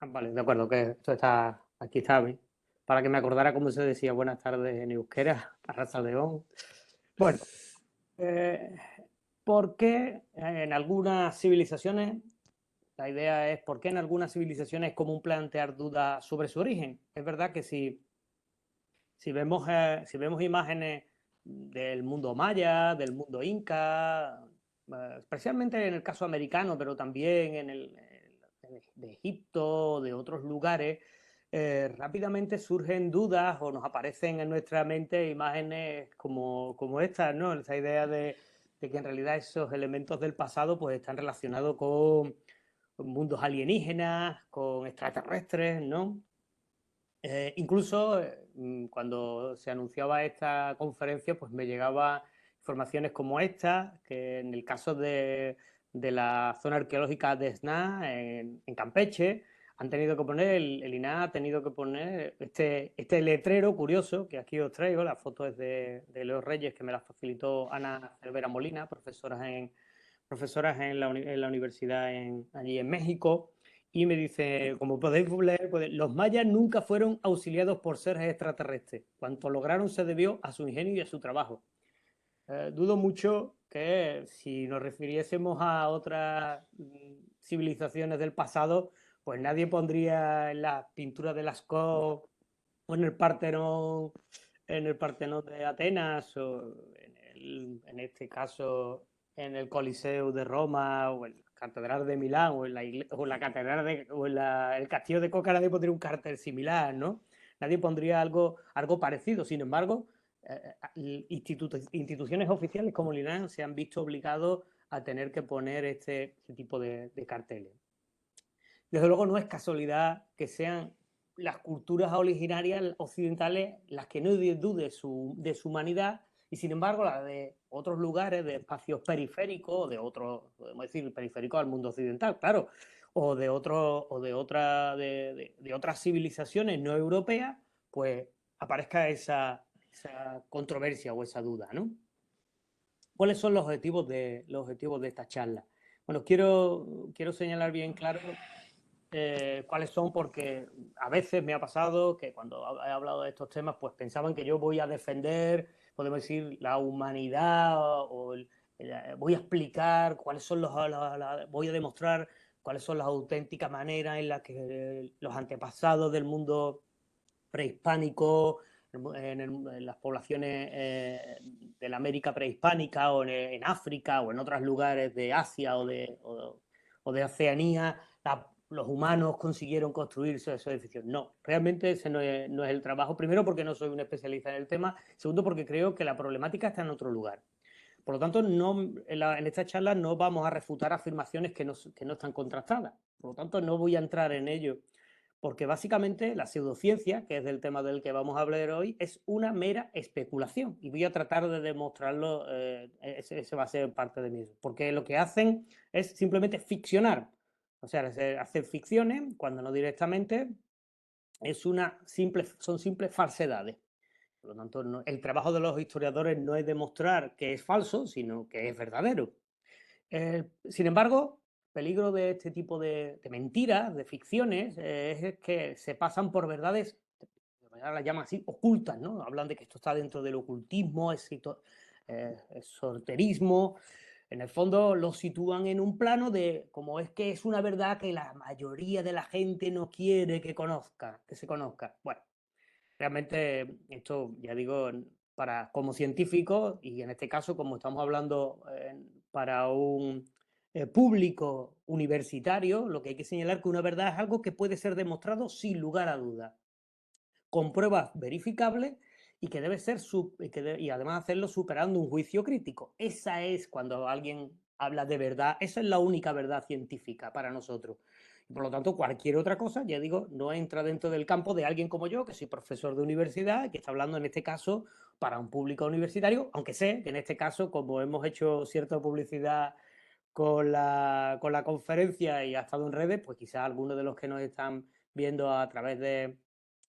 Vale, de acuerdo, que esto está, aquí está bien. Para que me acordara cómo se decía buenas tardes en euskera, Arracha León. Bueno, eh, ¿por qué en algunas civilizaciones, la idea es, ¿por qué en algunas civilizaciones es común plantear dudas sobre su origen? Es verdad que si vemos imágenes del mundo maya, del mundo inca, especialmente en el caso americano, pero también de Egipto, de otros lugares, rápidamente surgen dudas o nos aparecen en nuestra mente imágenes como estas, ¿no? Esa idea de que en realidad esos elementos del pasado pues están relacionados con mundos alienígenas, con extraterrestres, ¿no? Incluso cuando se anunciaba esta conferencia, pues me llegaba informaciones como esta, que en el caso de la zona arqueológica de Esná, en Campeche, han tenido que poner, el INAH ha tenido que poner este letrero curioso, que aquí os traigo, la foto es de Leo Reyes, que me la facilitó Ana Cervera Molina, profesoras en la universidad allí en México, y me dice, como podéis leer, pues, los mayas nunca fueron auxiliados por seres extraterrestres. Cuanto lograron se debió a su ingenio y a su trabajo. Dudo mucho que si nos refiriésemos a otras civilizaciones del pasado, pues nadie pondría en las pinturas de Lascaux o en el Partenón de Atenas, o en este caso en el Coliseo de Roma, o en la Catedral de Milán, o en la Catedral o en el Castillo de Coca, nadie pondría un cartel similar, ¿no? Nadie pondría algo parecido. Sin embargo, instituciones oficiales como el INAH se han visto obligados a tener que poner este tipo de carteles. Desde luego no es casualidad que sean las culturas originarias occidentales las que no duden de su humanidad, y sin embargo las de otros lugares, de espacios periféricos, de otros, podemos decir, periféricos al mundo occidental, claro, o de otras civilizaciones no europeas, pues aparezca esa controversia o esa duda, ¿no? ¿Cuáles son los objetivos de esta charla? Bueno, quiero señalar bien claro cuáles son, porque a veces me ha pasado que cuando he hablado de estos temas, pues pensaban que yo voy a defender, podemos decir, la humanidad voy a explicar cuáles son voy a demostrar cuáles son las auténticas maneras en las que los antepasados del mundo prehispánico, en las poblaciones de la América prehispánica o en África o en otros lugares de Asia o de Oceanía, los humanos consiguieron construir esos edificios. No, realmente ese no es el trabajo. Primero, porque no soy un especialista en el tema. Segundo, porque creo que la problemática está en otro lugar. Por lo tanto, en esta charla no vamos a refutar afirmaciones que no están contrastadas. Por lo tanto, no voy a entrar en ello, porque básicamente la pseudociencia, que es del tema del que vamos a hablar hoy, es una mera especulación. Y voy a tratar de demostrarlo, ese va a ser parte de mí. Porque lo que hacen es simplemente ficcionar. O sea, hacer ficciones, cuando no directamente, son simples falsedades. Por lo tanto, el trabajo de los historiadores no es demostrar que es falso, sino que es verdadero. Sin embargo, el peligro de este tipo de mentiras, de ficciones, es que se pasan por verdades, las llaman así, ocultas, ¿no? Hablan de que esto está dentro del ocultismo, esoterismo. En el fondo lo sitúan en un plano de como es que es una verdad que la mayoría de la gente no quiere que se conozca. Bueno, realmente esto, ya digo, como científico, y en este caso, como estamos hablando para un público universitario, lo que hay que señalar que una verdad es algo que puede ser demostrado sin lugar a dudas, con pruebas verificables, y que debe ser y además hacerlo superando un juicio crítico. Esa es cuando alguien habla de verdad, esa es la única verdad científica para nosotros. Y por lo tanto, cualquier otra cosa, ya digo, no entra dentro del campo de alguien como yo, que soy profesor de universidad, que está hablando en este caso para un público universitario, aunque sé que en este caso, como hemos hecho cierta publicidad con la conferencia y ha estado en redes, pues quizás algunos de los que nos están viendo a través de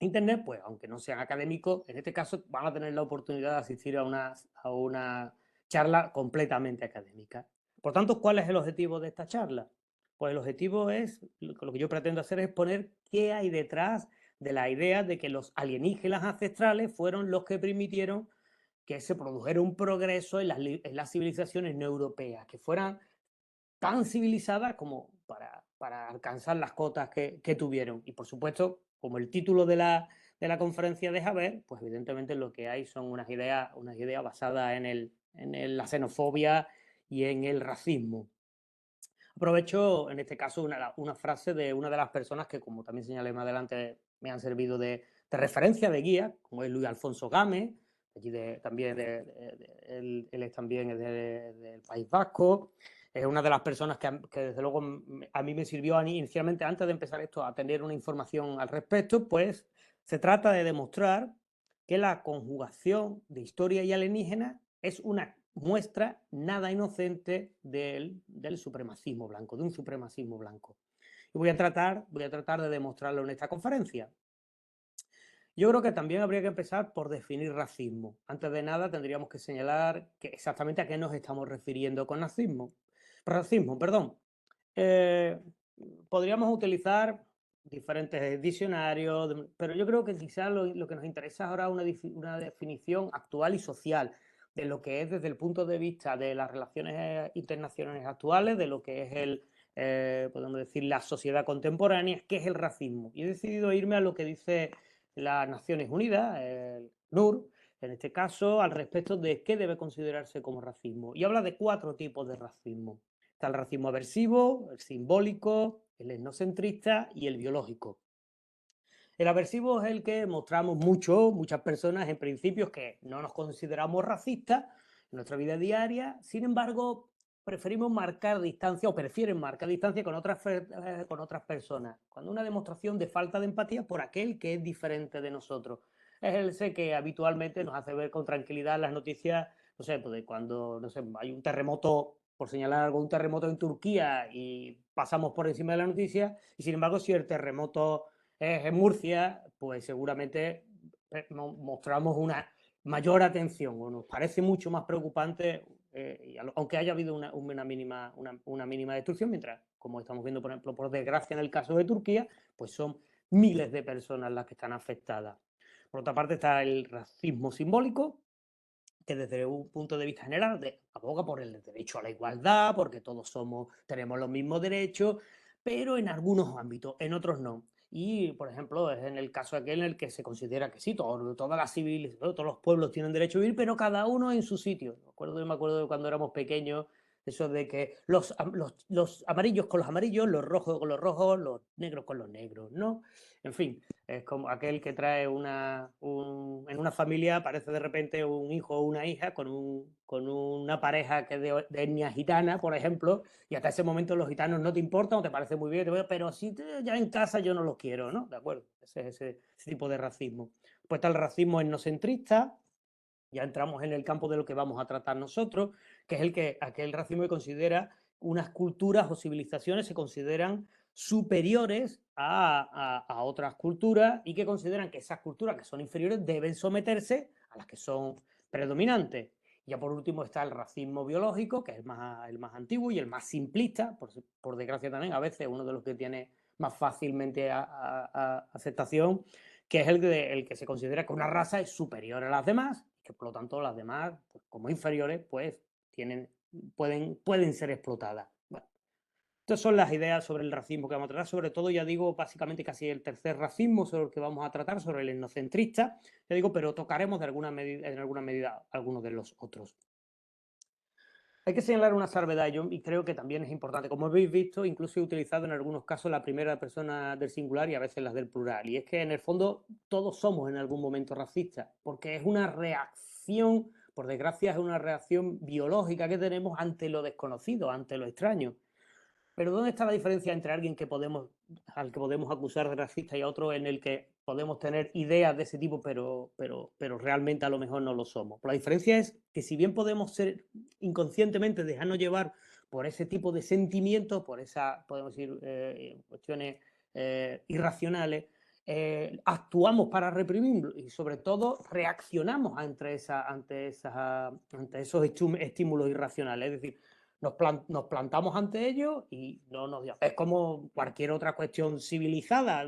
Internet, pues aunque no sean académicos, en este caso van a tener la oportunidad de asistir a una charla completamente académica. Por tanto, ¿cuál es el objetivo de esta charla? Pues el objetivo es, lo que yo pretendo hacer es poner qué hay detrás de la idea de que los alienígenas ancestrales fueron los que permitieron que se produjera un progreso en las civilizaciones no europeas, que fueran tan civilizadas como para alcanzar las cotas que tuvieron. Y por supuesto, como el título de la conferencia deja ver, pues evidentemente lo que hay son unas ideas basadas en la xenofobia y en el racismo. Aprovecho en este caso una frase de una de las personas que, como también señalé más adelante, me han servido de referencia, de guía, como es Luis Alfonso Gámez, allí también él es también del País Vasco. Es una de las personas que desde luego a mí me sirvió inicialmente, antes de empezar esto, a tener una información al respecto. Pues se trata de demostrar que la conjugación de historia y alienígena es una muestra nada inocente del supremacismo blanco, de un supremacismo blanco. Y voy a tratar de demostrarlo en esta conferencia. Yo creo que también habría que empezar por definir racismo. Antes de nada tendríamos que señalar exactamente a qué nos estamos refiriendo con racismo, perdón. Podríamos utilizar diferentes diccionarios, pero yo creo que quizás lo que nos interesa ahora es una definición actual y social de lo que es desde el punto de vista de las relaciones internacionales actuales, de lo que es podemos decir, la sociedad contemporánea, que es el racismo. Y he decidido irme a lo que dice las Naciones Unidas, el NUR, en este caso, al respecto de qué debe considerarse como racismo. Y habla de 4 tipos de racismo. Está el racismo aversivo, el simbólico, el etnocentrista y el biológico. El aversivo es el que mostramos muchas personas en principios que no nos consideramos racistas en nuestra vida diaria, sin embargo, preferimos marcar distancia o prefieren marcar distancia con otras personas, cuando una demostración de falta de empatía por aquel que es diferente de nosotros. Es ese que habitualmente nos hace ver con tranquilidad las noticias, no sé, pues de cuando no sé, hay un terremoto, por señalar algo, un terremoto en Turquía y pasamos por encima de la noticia, y sin embargo, si el terremoto en Murcia, pues seguramente mostramos una mayor atención o nos parece mucho más preocupante, aunque haya habido una mínima destrucción, mientras, como estamos viendo, por ejemplo, por desgracia en el caso de Turquía, pues son miles de personas las que están afectadas. Por otra parte está el racismo simbólico, que desde un punto de vista general aboga por el derecho a la igualdad, porque todos tenemos los mismos derechos, pero en algunos ámbitos, en otros no. Y, por ejemplo, es en el caso aquel en el que se considera que sí, todas las civiles, todos los pueblos tienen derecho a vivir, pero cada uno en su sitio. Me acuerdo de cuando éramos pequeños, eso de que los amarillos con los amarillos, los rojos con los rojos, los negros con los negros, ¿no? En fin, es como aquel que trae en una familia, aparece de repente un hijo o una hija con una pareja que es de etnia gitana, por ejemplo, y hasta ese momento los gitanos no te importan o te parece muy bien, pero si ya en casa yo no los quiero, ¿no? De acuerdo, ese es ese tipo de racismo. Pues está el racismo etnocentrista, ya entramos en el campo de lo que vamos a tratar nosotros, que es aquel racismo que considera unas culturas o civilizaciones se consideran superiores a otras culturas y que consideran que esas culturas que son inferiores deben someterse a las que son predominantes. Y ya por último está el racismo biológico, que es el más antiguo y el más simplista, por desgracia también, a veces uno de los que tiene más fácilmente aceptación, que es el que se considera que una raza es superior a las demás, que por lo tanto las demás, pues, como inferiores, pues pueden ser explotadas. Bueno, estas son las ideas sobre el racismo que vamos a tratar, sobre todo, ya digo, básicamente casi el tercer racismo sobre el que vamos a tratar, sobre el etnocentrista, ya digo, pero tocaremos en alguna medida algunos de los otros. Hay que señalar una salvedad, y creo que también es importante. Como habéis visto, incluso he utilizado en algunos casos la primera persona del singular y a veces las del plural. Y es que en el fondo todos somos en algún momento racistas, porque es una reacción, por desgracia, es una reacción biológica que tenemos ante lo desconocido, ante lo extraño. Pero ¿dónde está la diferencia entre alguien al que podemos acusar de racista y a otro en el que podemos tener ideas de ese tipo, pero realmente a lo mejor no lo somos? Pues la diferencia es que si bien podemos ser inconscientemente, dejarnos llevar por ese tipo de sentimientos, por esas, podemos decir, cuestiones irracionales, actuamos para reprimirlo y sobre todo reaccionamos ante esos estímulos irracionales. Es decir, nos plantamos ante ellos y no nos... Es como cualquier otra cuestión civilizada.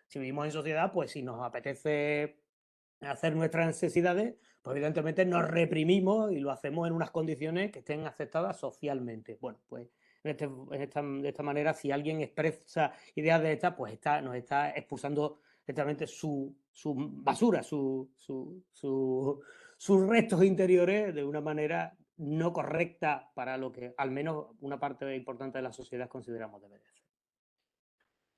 Si vivimos en sociedad, pues si nos apetece hacer nuestras necesidades, pues evidentemente nos reprimimos y lo hacemos en unas condiciones que estén aceptadas socialmente. Bueno, pues de esta manera, si alguien expresa ideas de estas, pues nos está expulsando directamente su basura, sus restos interiores de una manera no correcta para lo que al menos una parte importante de la sociedad consideramos debe de ser.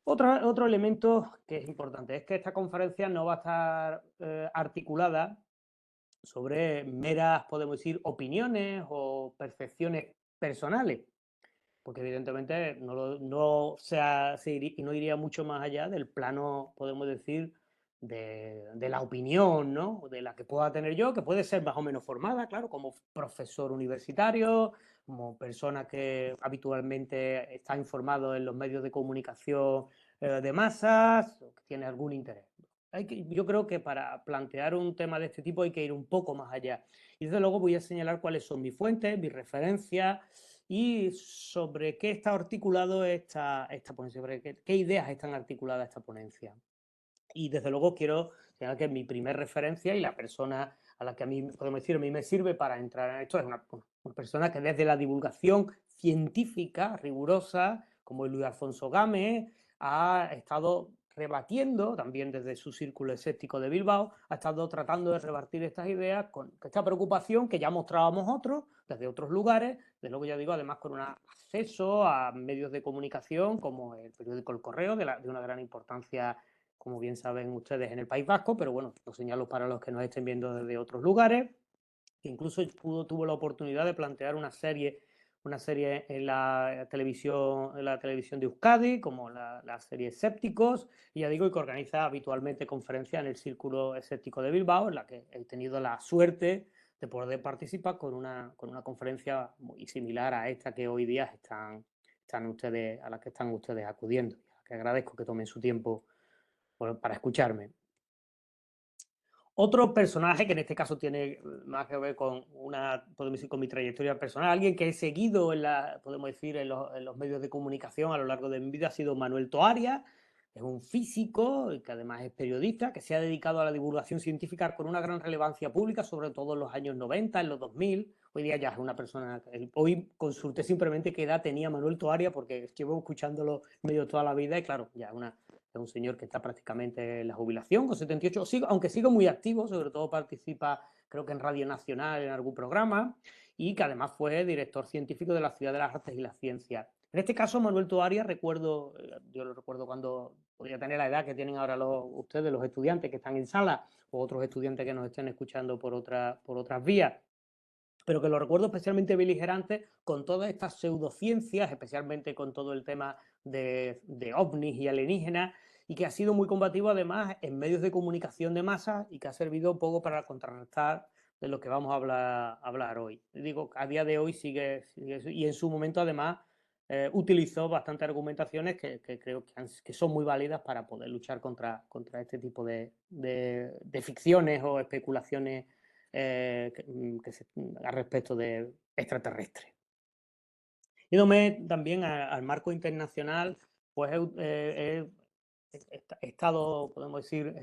Otro elemento que es importante es que esta conferencia no va a estar articulada sobre meras, podemos decir, opiniones o percepciones personales, porque evidentemente no iría mucho más allá del plano, podemos decir, de la opinión, ¿no? De la que pueda tener yo, que puede ser más o menos formada, claro, como profesor universitario, como persona que habitualmente está informado en los medios de comunicación de masas, o que tiene algún interés. Yo creo que para plantear un tema de este tipo hay que ir un poco más allá. Y desde luego voy a señalar cuáles son mis fuentes, mis referencias y sobre qué está articulado esta ponencia, sobre qué ideas están articuladas esta ponencia. Y desde luego quiero señalar que mi primer referencia y la persona a la que a mí, podemos decir, a mí me sirve para entrar en esto es una persona que desde la divulgación científica rigurosa, como Luis Alfonso Gámez, ha estado rebatiendo, también desde su círculo escéptico de Bilbao, ha estado tratando de rebatir estas ideas con esta preocupación que ya mostrábamos otros, desde otros lugares, desde luego ya digo, además con un acceso a medios de comunicación como el periódico El Correo, de una gran importancia, como bien saben ustedes, en el País Vasco, pero bueno, lo señalo para los que nos estén viendo desde otros lugares, que incluso tuvo la oportunidad de plantear una serie en la televisión de Euskadi, como la serie Escépticos, y ya digo, y que organiza habitualmente conferencias en el Círculo Escéptico de Bilbao, en la que he tenido la suerte de poder participar con una conferencia muy similar a esta que hoy día a la que están ustedes acudiendo, y a la que agradezco que tomen su tiempo para escucharme. Otro personaje que en este caso tiene más que ver con podemos decir, con mi trayectoria personal, alguien que he seguido podemos decir, en los medios de comunicación a lo largo de mi vida, ha sido Manuel Toaria. Es un físico que además es periodista, que se ha dedicado a la divulgación científica con una gran relevancia pública, sobre todo en los años 90, en los 2000. Hoy día ya es una persona... Hoy consulté simplemente qué edad tenía Manuel Toaria, porque llevo escuchándolo medio toda la vida y claro, ya es un señor que está prácticamente en la jubilación, con 78, aunque sigue muy activo, sobre todo participa, creo que en Radio Nacional, en algún programa, y que además fue director científico de la Ciudad de las Artes y las Ciencias. En este caso, Manuel Toaria, yo lo recuerdo cuando podría tener la edad que tienen ahora ustedes, los estudiantes que están en sala, o otros estudiantes que nos estén escuchando por otras vías, pero que lo recuerdo especialmente beligerante con todas estas pseudociencias, especialmente con todo el tema de ovnis y alienígenas, y que ha sido muy combativo además en medios de comunicación de masa y que ha servido un poco para contrarrestar de lo que vamos a hablar hoy. Digo, a día de hoy sigue y en su momento además utilizó bastantes argumentaciones que creo que son muy válidas para poder luchar contra este tipo de ficciones o especulaciones al respecto de extraterrestres. Yéndome también al marco internacional, pues he estado, podemos decir,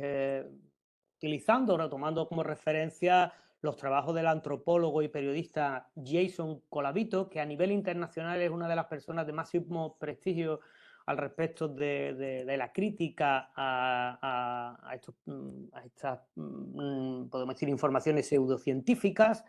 utilizando, retomando como referencia los trabajos del antropólogo y periodista Jason Colavito, que a nivel internacional es una de las personas de máximo prestigio al respecto de la crítica a estas, podemos decir, informaciones pseudocientíficas.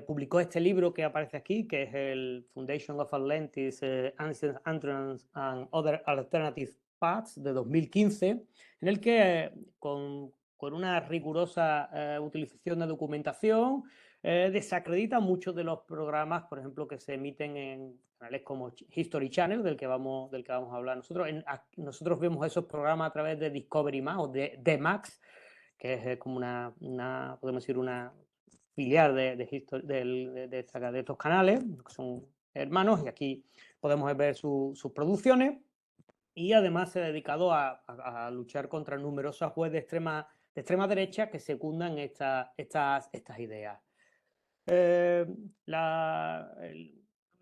Publicó este libro que aparece aquí, que es el Foundation of Atlantis, Ancient Entrance and Other Alternative Paths, de 2015, en el que con una rigurosa utilización de documentación desacredita muchos de los programas, por ejemplo, que se emiten en canales como History Channel, del que vamos a hablar nosotros. Nosotros vemos esos programas a través de Discovery Max o de Max, que es como podemos decir, una filial de estos canales, que son hermanos, y aquí podemos ver sus producciones. Y además se ha dedicado a luchar contra numerosas webs de extrema derecha que secundan estas ideas.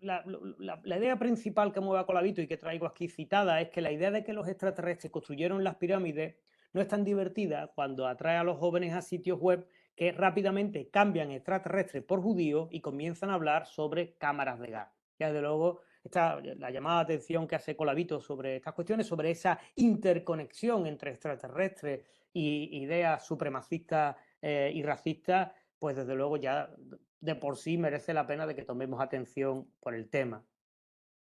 la idea principal que mueve a Colavito y que traigo aquí citada es que la idea de que los extraterrestres construyeron las pirámides no es tan divertida cuando atrae a los jóvenes a sitios web que rápidamente cambian extraterrestres por judíos y comienzan a hablar sobre cámaras de gas. Ya desde luego, la llamada de atención que hace Colavito sobre estas cuestiones, sobre esa interconexión entre extraterrestres y ideas supremacistas y racistas, pues desde luego ya de por sí merece la pena de que tomemos atención por el tema.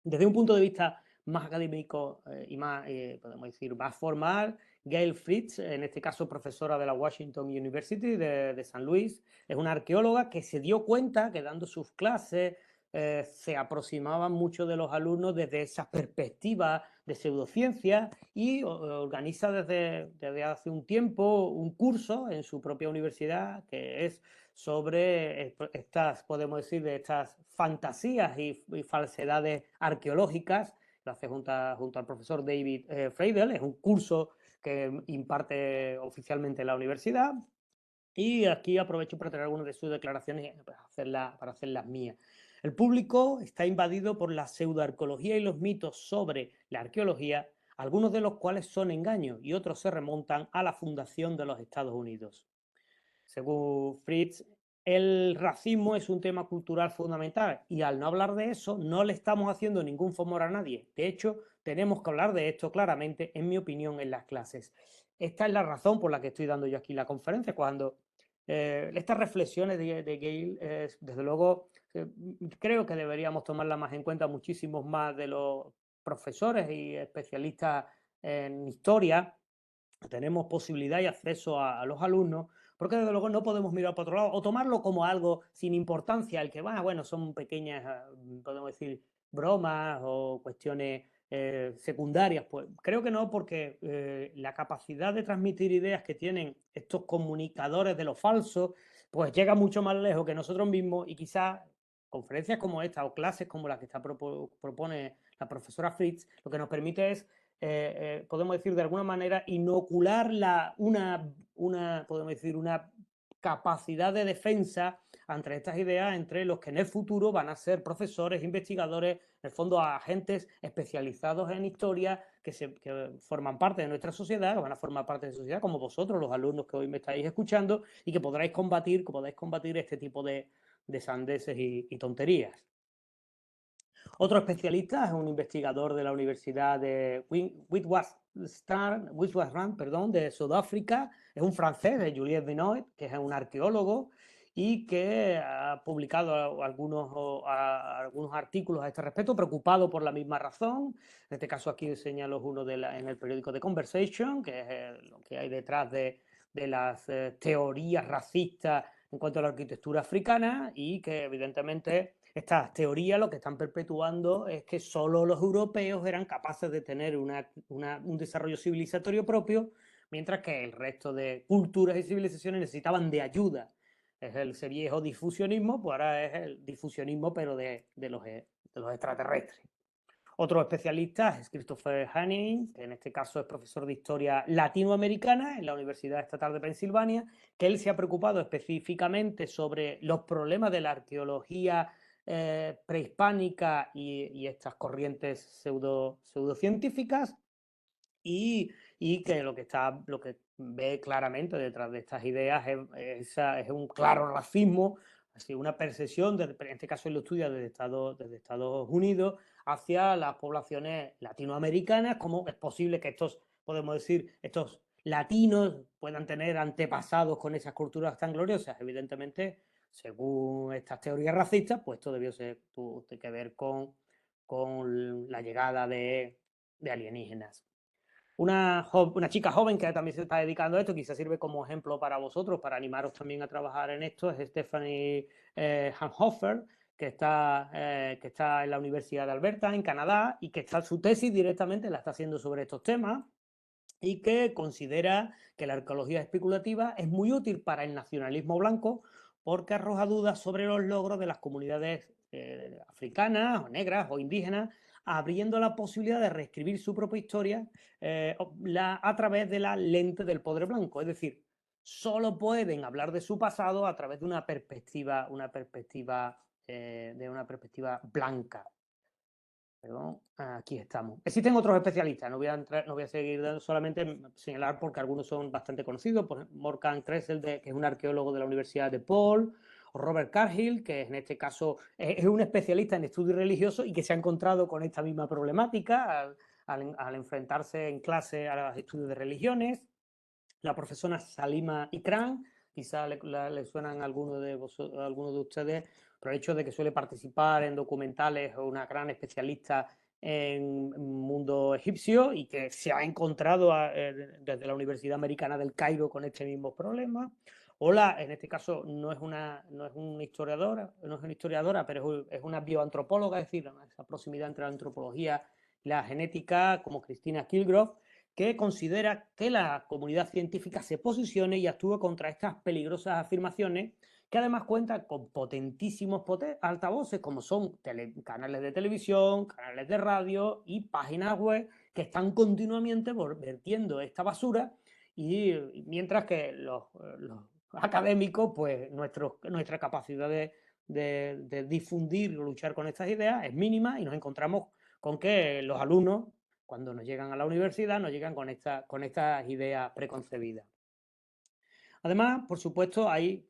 Desde un punto de vista más académico y más, podemos decir, más formal, Gail Fritz, en este caso profesora de la Washington University de San Luis, es una arqueóloga que se dio cuenta que dando sus clases se aproximaban muchos de los alumnos desde esa perspectiva de pseudociencia y organiza desde hace un tiempo un curso en su propia universidad que es sobre estas, podemos decir, de estas fantasías y falsedades arqueológicas. Lo hace junto al profesor David Freidel, es un curso que imparte oficialmente la universidad. Y aquí aprovecho para traer algunas de sus declaraciones para hacerlas mías. El público está invadido por la pseudoarqueología y los mitos sobre la arqueología, algunos de los cuales son engaños y otros se remontan a la fundación de los Estados Unidos. Según Fritz, el racismo es un tema cultural fundamental y al no hablar de eso no le estamos haciendo ningún favor a nadie. De hecho, tenemos que hablar de esto claramente, en mi opinión, en las clases. Esta es la razón por la que estoy dando yo aquí la conferencia, cuando estas reflexiones de Gail, desde luego, creo que deberíamos tomarlas más en cuenta muchísimos más de los profesores y especialistas en historia. Tenemos posibilidad y acceso a los alumnos, porque desde luego no podemos mirar para otro lado o tomarlo como algo sin importancia, el que va, bueno, son pequeñas, podemos decir, bromas o cuestiones secundarias. Pues creo que no, porque la capacidad de transmitir ideas que tienen estos comunicadores de lo falso, pues llega mucho más lejos que nosotros mismos y quizás conferencias como esta o clases como la que propone la profesora Fritz, lo que nos permite es podemos decir de alguna manera, inocular podemos decir, una capacidad de defensa ante estas ideas entre los que en el futuro van a ser profesores, investigadores, en el fondo agentes especializados en historia que forman parte de nuestra sociedad, que van a formar parte de la sociedad, como vosotros, los alumnos que hoy me estáis escuchando, y que podáis combatir este tipo de sandeces y tonterías. Otro especialista es un investigador de la Universidad de Witwatersrand, de Sudáfrica, es un francés, de Juliette Benoit, que es un arqueólogo y que ha publicado algunos artículos a este respecto, preocupado por la misma razón. En este caso aquí señalo uno en el periódico The Conversation, que es lo que hay detrás de las teorías racistas en cuanto a la arquitectura africana y que evidentemente estas teorías lo que están perpetuando es que solo los europeos eran capaces de tener un desarrollo civilizatorio propio, mientras que el resto de culturas y civilizaciones necesitaban de ayuda. Es ese viejo difusionismo, pues ahora es el difusionismo, pero de los extraterrestres. Otro especialista es Christopher Hanning, que en este caso es profesor de historia latinoamericana en la Universidad Estatal de Pensilvania, que él se ha preocupado específicamente sobre los problemas de la arqueología prehispánica y estas corrientes pseudocientíficas y que lo que ve claramente detrás de estas ideas es un claro racismo, así una percepción, en este caso él lo estudia desde Estados Unidos, hacia las poblaciones latinoamericanas, cómo es posible que podemos decir, estos latinos puedan tener antepasados con esas culturas tan gloriosas. Evidentemente, según estas teorías racistas, pues esto debió tuvo que ver con la llegada de alienígenas. Una chica joven que también se está dedicando a esto, quizás sirve como ejemplo para vosotros, para animaros también a trabajar en esto, es Stephanie Hanhofer, que está en la Universidad de Alberta, en Canadá, y que su tesis directamente la está haciendo sobre estos temas y que considera que la arqueología especulativa es muy útil para el nacionalismo blanco porque arroja dudas sobre los logros de las comunidades africanas o negras o indígenas, abriendo la posibilidad de reescribir su propia historia a través de la lente del poder blanco. Es decir, solo pueden hablar de su pasado a través de una perspectiva blanca. Perdón, aquí estamos. Existen otros especialistas, no voy a seguir solamente señalar porque algunos son bastante conocidos, por ejemplo, Morgan Kressel, que es un arqueólogo de la Universidad de Paul, o Robert Cargill, que en este caso es un especialista en estudios religiosos y que se ha encontrado con esta misma problemática al enfrentarse en clase a los estudios de religiones. La profesora Salima Ikram, quizá le suenan a algunos de ustedes, por el hecho de que suele participar en documentales, o una gran especialista en mundo egipcio y que se ha encontrado desde la Universidad Americana del Cairo con este mismo problema. Hola, en este caso no es una historiadora, pero es una bioantropóloga, es decir, esa proximidad entre la antropología y la genética, como Christina Kilgroth, que considera que la comunidad científica se posicione y actúe contra estas peligrosas afirmaciones, que además cuentan con potentísimos altavoces, como son canales de televisión, canales de radio y páginas web que están continuamente vertiendo esta basura, y mientras que los académicos, pues nuestra capacidad de difundir o luchar con estas ideas es mínima, y nos encontramos con que los alumnos, cuando nos llegan a la universidad, nos llegan con estas ideas preconcebidas. Además, por supuesto, hay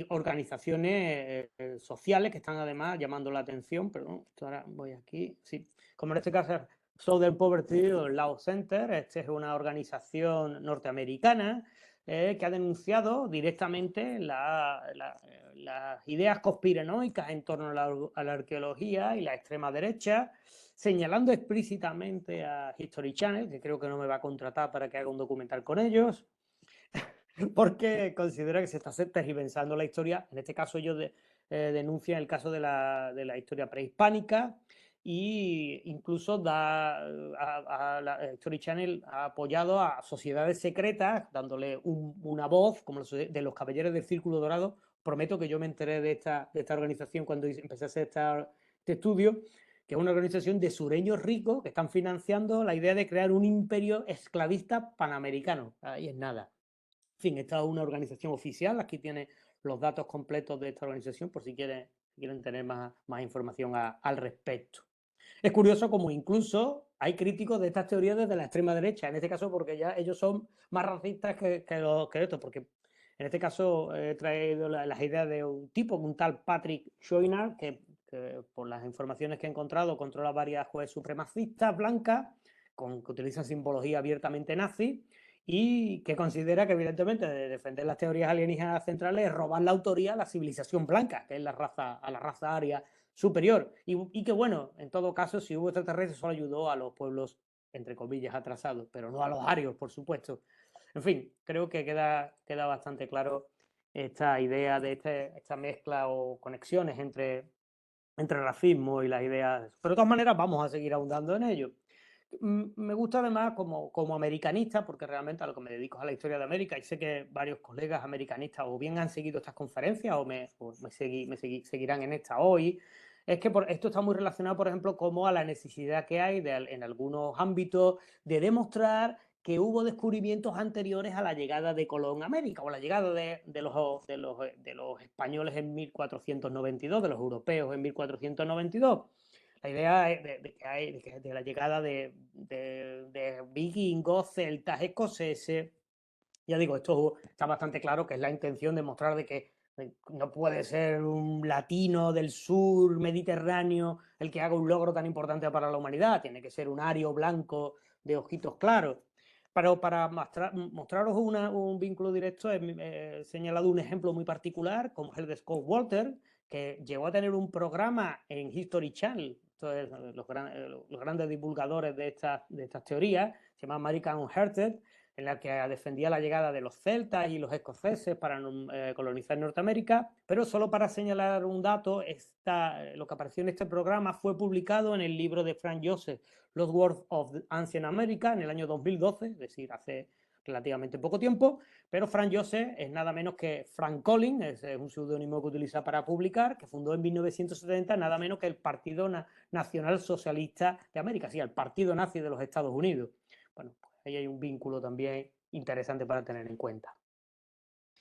organizaciones sociales que están además llamando la atención, perdón, ahora voy aquí, sí, como en este caso Southern Poverty o Law Center. Esta es una organización norteamericana que ha denunciado directamente las ideas conspiranoicas en torno a la arqueología y la extrema derecha, señalando explícitamente a History Channel, que creo que no me va a contratar para que haga un documental con ellos, porque considera que se está tergiversando la historia. En este caso ellos denuncian el caso de la historia prehispánica, e incluso la History Channel ha apoyado a sociedades secretas, dándole una voz, como de los Caballeros del Círculo Dorado. Prometo que yo me enteré de esta organización cuando empecé a hacer este estudio, que es una organización de sureños ricos que están financiando la idea de crear un imperio esclavista panamericano. Ahí es nada. En fin, esta es una organización oficial. Aquí tiene los datos completos de esta organización por si quieren tener más información al respecto. Es curioso como incluso hay críticos de estas teorías desde la extrema derecha, en este caso porque ya ellos son más racistas que esto, porque en este caso he traído las ideas de un tipo, un tal Patrick Schooner, que por las informaciones que he encontrado controla varias jueces supremacistas blancas que utilizan simbología abiertamente nazi, y que considera que evidentemente de defender las teorías alienígenas centrales es robar la autoría a la civilización blanca, que es a la raza aria superior, y que bueno, en todo caso, si hubo extraterrestres, solo ayudó a los pueblos, entre comillas, atrasados, pero no a los arios, por supuesto. En fin, creo que queda bastante claro esta idea de esta mezcla o conexiones entre racismo y las ideas, pero de todas maneras vamos a seguir ahondando en ello. Me gusta además como americanista, porque realmente a lo que me dedico es a la historia de América, y sé que varios colegas americanistas o bien han seguido estas conferencias o me seguirán en esta hoy. Es que esto está muy relacionado, por ejemplo, como a la necesidad que hay en algunos ámbitos de demostrar que hubo descubrimientos anteriores a la llegada de Colón a América, o la llegada de los españoles en 1492, de los europeos en 1492. La idea de la llegada de vikingos, celtas, escoceses. Ya digo, esto está bastante claro que es la intención de mostrar de que no puede ser un latino del sur mediterráneo el que haga un logro tan importante para la humanidad. Tiene que ser un ario blanco de ojitos claros. Pero para mostraros un vínculo directo, he señalado un ejemplo muy particular, como es el de Scott Walter, que llegó a tener un programa en History Channel. Entonces, los grandes divulgadores de estas teorías, se llama American Unheard, en la que defendía la llegada de los celtas y los escoceses para colonizar Norteamérica. Pero solo para señalar un dato, lo que apareció en este programa fue publicado en el libro de Frank Joseph, Lost World of Ancient America, en el año 2012, es decir, hace relativamente poco tiempo. Pero Frank Joseph es nada menos que Frank Collins, es un seudónimo que utiliza para publicar, que fundó en 1970 nada menos que el Partido Nacional Socialista de América, sí, el Partido Nazi de los Estados Unidos. Bueno, pues ahí hay un vínculo también interesante para tener en cuenta.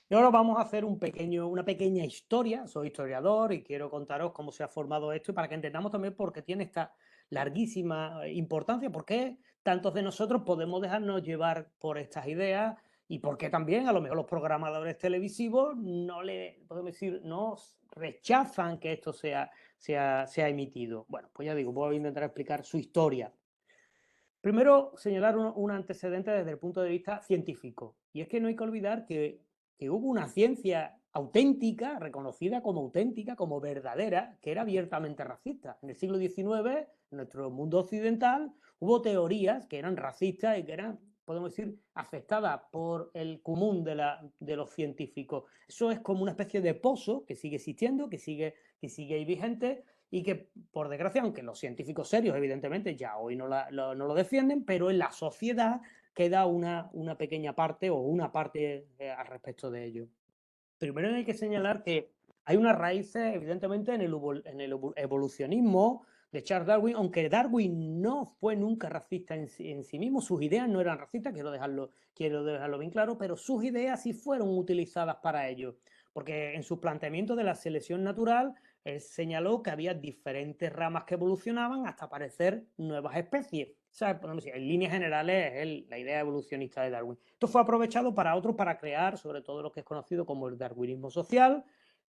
Y ahora vamos a hacer una pequeña historia. Soy historiador y quiero contaros cómo se ha formado esto y para que entendamos también por qué tiene esta larguísima importancia, por qué tantos de nosotros podemos dejarnos llevar por estas ideas y por qué también a lo mejor los programadores televisivos no podemos decir, no rechazan que esto sea emitido. Bueno, pues ya digo, voy a intentar explicar su historia. Primero, señalar un antecedente desde el punto de vista científico. Y es que no hay que olvidar que hubo una ciencia auténtica, reconocida como auténtica, como verdadera, que era abiertamente racista. En el siglo XIX, en nuestro mundo occidental, hubo teorías que eran racistas y que eran, podemos decir, aceptadas por el común de los científicos. Eso es como una especie de pozo que sigue existiendo, que sigue ahí vigente, y que, por desgracia, aunque los científicos serios, evidentemente, ya hoy no lo defienden, pero en la sociedad queda una pequeña parte o una parte al respecto de ello. Primero hay que señalar que hay unas raíces, evidentemente, en el evolucionismo de Charles Darwin, aunque Darwin no fue nunca racista en sí mismo, sus ideas no eran racistas, quiero dejarlo bien claro, pero sus ideas sí fueron utilizadas para ello, porque en su planteamiento de la selección natural, él señaló que había diferentes ramas que evolucionaban hasta aparecer nuevas especies. ¿Sabes? Podemos decir, en líneas generales es la idea evolucionista de Darwin. Esto fue aprovechado para otros para crear, sobre todo lo que es conocido como el darwinismo social.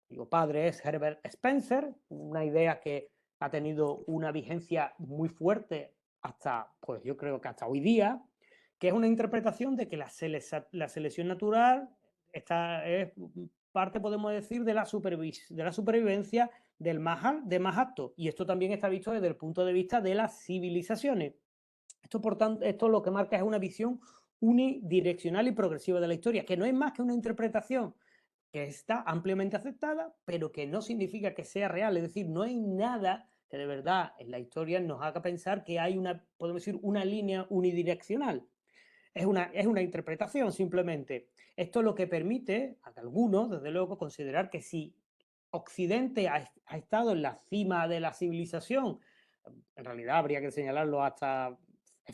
Digo, padre es Herbert Spencer, una idea que ha tenido una vigencia muy fuerte hasta, pues yo creo que hasta hoy día, que es una interpretación de que la selección natural es parte, podemos decir, de la supervivencia de más apto. Y esto también está visto desde el punto de vista de las civilizaciones. Esto, por tanto, esto lo que marca es una visión unidireccional y progresiva de la historia, que no es más que una interpretación que está ampliamente aceptada, pero que no significa que sea real. Es decir, no hay nada que de verdad en la historia nos haga pensar que hay podemos decir, una línea unidireccional. Es una interpretación simplemente. Esto es lo que permite a algunos, desde luego, considerar que si Occidente ha estado en la cima de la civilización, en realidad habría que señalarlo hasta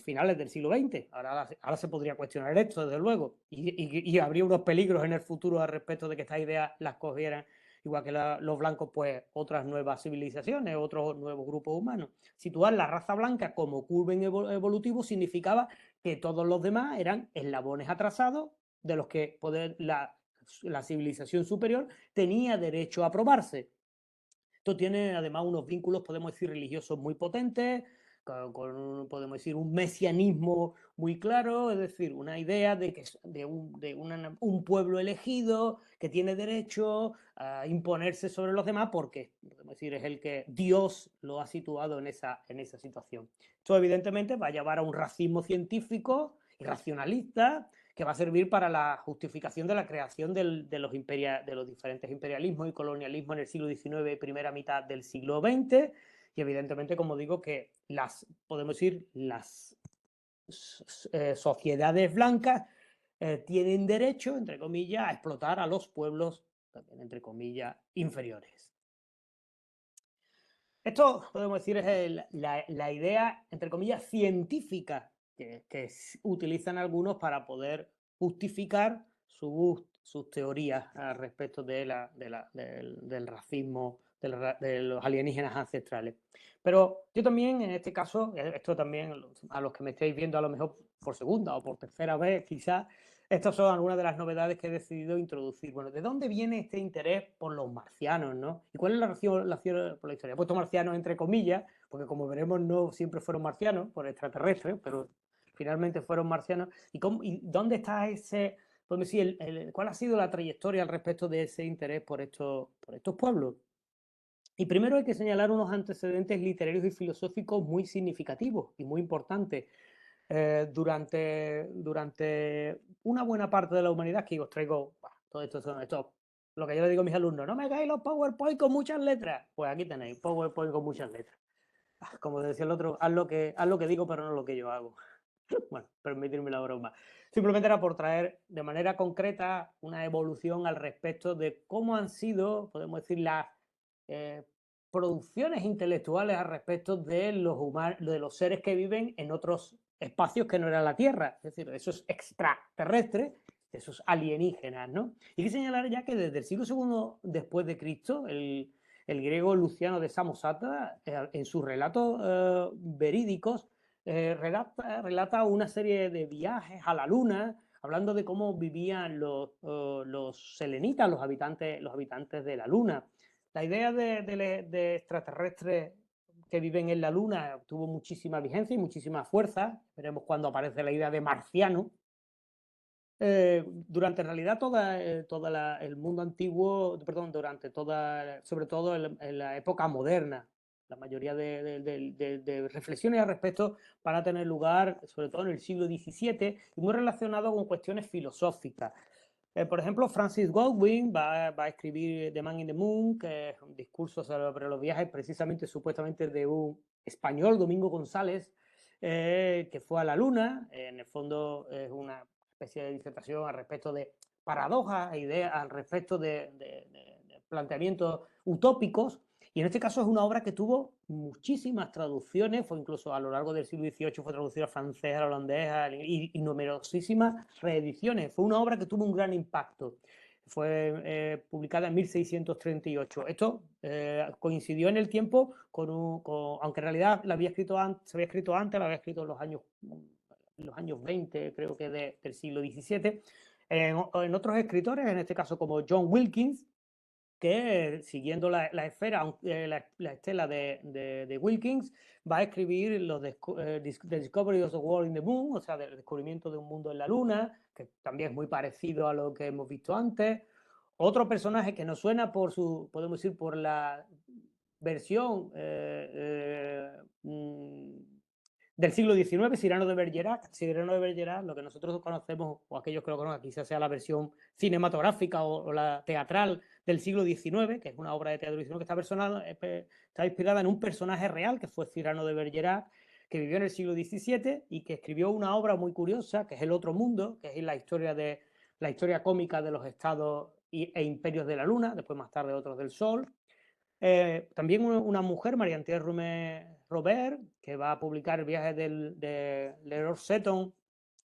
finales del siglo XX. Ahora se podría cuestionar esto, desde luego, y habría unos peligros en el futuro al respecto de que estas ideas las cogieran, igual que los blancos, pues otras nuevas civilizaciones, otros nuevos grupos humanos. Situar la raza blanca como curven evolutivo significaba que todos los demás eran eslabones atrasados de los que la civilización superior tenía derecho a aprobarse. Esto tiene además unos vínculos, podemos decir, religiosos muy potentes, podemos decir, un mesianismo muy claro, es decir, una idea de un pueblo elegido que tiene derecho a imponerse sobre los demás porque, podemos decir, es el que Dios lo ha situado en esa situación. Esto evidentemente va a llevar a un racismo científico y racionalista que va a servir para la justificación de la creación de los diferentes imperialismos y colonialismos en el siglo XIX y primera mitad del siglo XX. Y evidentemente, como digo, que podemos decir, las sociedades blancas tienen derecho, entre comillas, a explotar a los pueblos, también entre comillas, inferiores. Esto, podemos decir, es la idea, entre comillas, científica que utilizan algunos para poder justificar sus teorías al respecto del racismo, de los alienígenas ancestrales. Pero yo también, en este caso, esto también a los que me estáis viendo a lo mejor por segunda o por tercera vez, quizás, estas son algunas de las novedades que he decidido introducir. Bueno, ¿de dónde viene este interés por los marcianos, no? ¿Y cuál es la relación por la historia? He puesto marcianos entre comillas, porque como veremos no siempre fueron marcianos, por extraterrestres, pero finalmente fueron marcianos. ¿Y dónde está ese, podemos decir, cuál ha sido la trayectoria al respecto de ese interés por estos pueblos? Y primero hay que señalar unos antecedentes literarios y filosóficos muy significativos y muy importantes durante una buena parte de la humanidad, que os traigo, todo esto, lo que yo le digo a mis alumnos, no me hagáis los PowerPoint con muchas letras. Pues aquí tenéis, PowerPoint con muchas letras. Como decía el otro, haz lo que digo, pero no lo que yo hago. Bueno, permitirme la broma. Simplemente era por traer de manera concreta una evolución al respecto de cómo han sido, podemos decir, las producciones intelectuales al respecto de los seres que viven en otros espacios que no era la Tierra, es decir, esos extraterrestres esos alienígenas, ¿no? Y hay que señalar ya que desde el siglo II después de Cristo, el griego Luciano de Samosata, en sus relatos verídicos, relata una serie de viajes a la Luna, hablando de cómo vivían los selenitas, los habitantes de la Luna. La idea de extraterrestres que viven en la Luna tuvo muchísima vigencia y muchísima fuerza. Veremos cuando aparece la idea de marciano. Durante en realidad el mundo antiguo, perdón, durante sobre todo en la época moderna, la mayoría de reflexiones al respecto van a tener lugar, sobre todo en el siglo XVII, y muy relacionado con cuestiones filosóficas. Por ejemplo, Francis Godwin va a escribir The Man in the Moon, que es un discurso sobre los viajes precisamente, supuestamente, de un español, Domingo González, que fue a la Luna. En el fondo es una especie de disertación al respecto de paradojas e ideas, al respecto de planteamientos utópicos. Y en este caso es una obra que tuvo muchísimas traducciones, fue incluso a lo largo del siglo XVIII, fue traducida al francés, al holandés y numerosísimas reediciones. Fue una obra que tuvo un gran impacto. Fue publicada en 1638. Esto coincidió en el tiempo aunque en realidad se había escrito antes, la había escrito en los años 20, creo que del siglo XVII, en otros escritores, en este caso como John Wilkins, que siguiendo la estela de Wilkins, va a escribir The Discovery of the World in the Moon, o sea, el descubrimiento de un mundo en la Luna, que también es muy parecido a lo que hemos visto antes. Otro personaje que nos suena podemos decir, por la versión del siglo XIX, Cyrano de Bergerac. Cyrano de Bergerac, lo que nosotros conocemos, o aquellos que lo conocen, quizás sea la versión cinematográfica o la teatral del siglo XIX, que es una obra de teatro XIX que está inspirada en un personaje real, que fue Cyrano de Bergerac, que vivió en el siglo XVII y que escribió una obra muy curiosa, que es El otro mundo, que es la historia cómica de los estados e imperios de la Luna, después más tarde otros del Sol. También una mujer, Marie-Antoine Robert, que va a publicar el viaje de Leroy Seton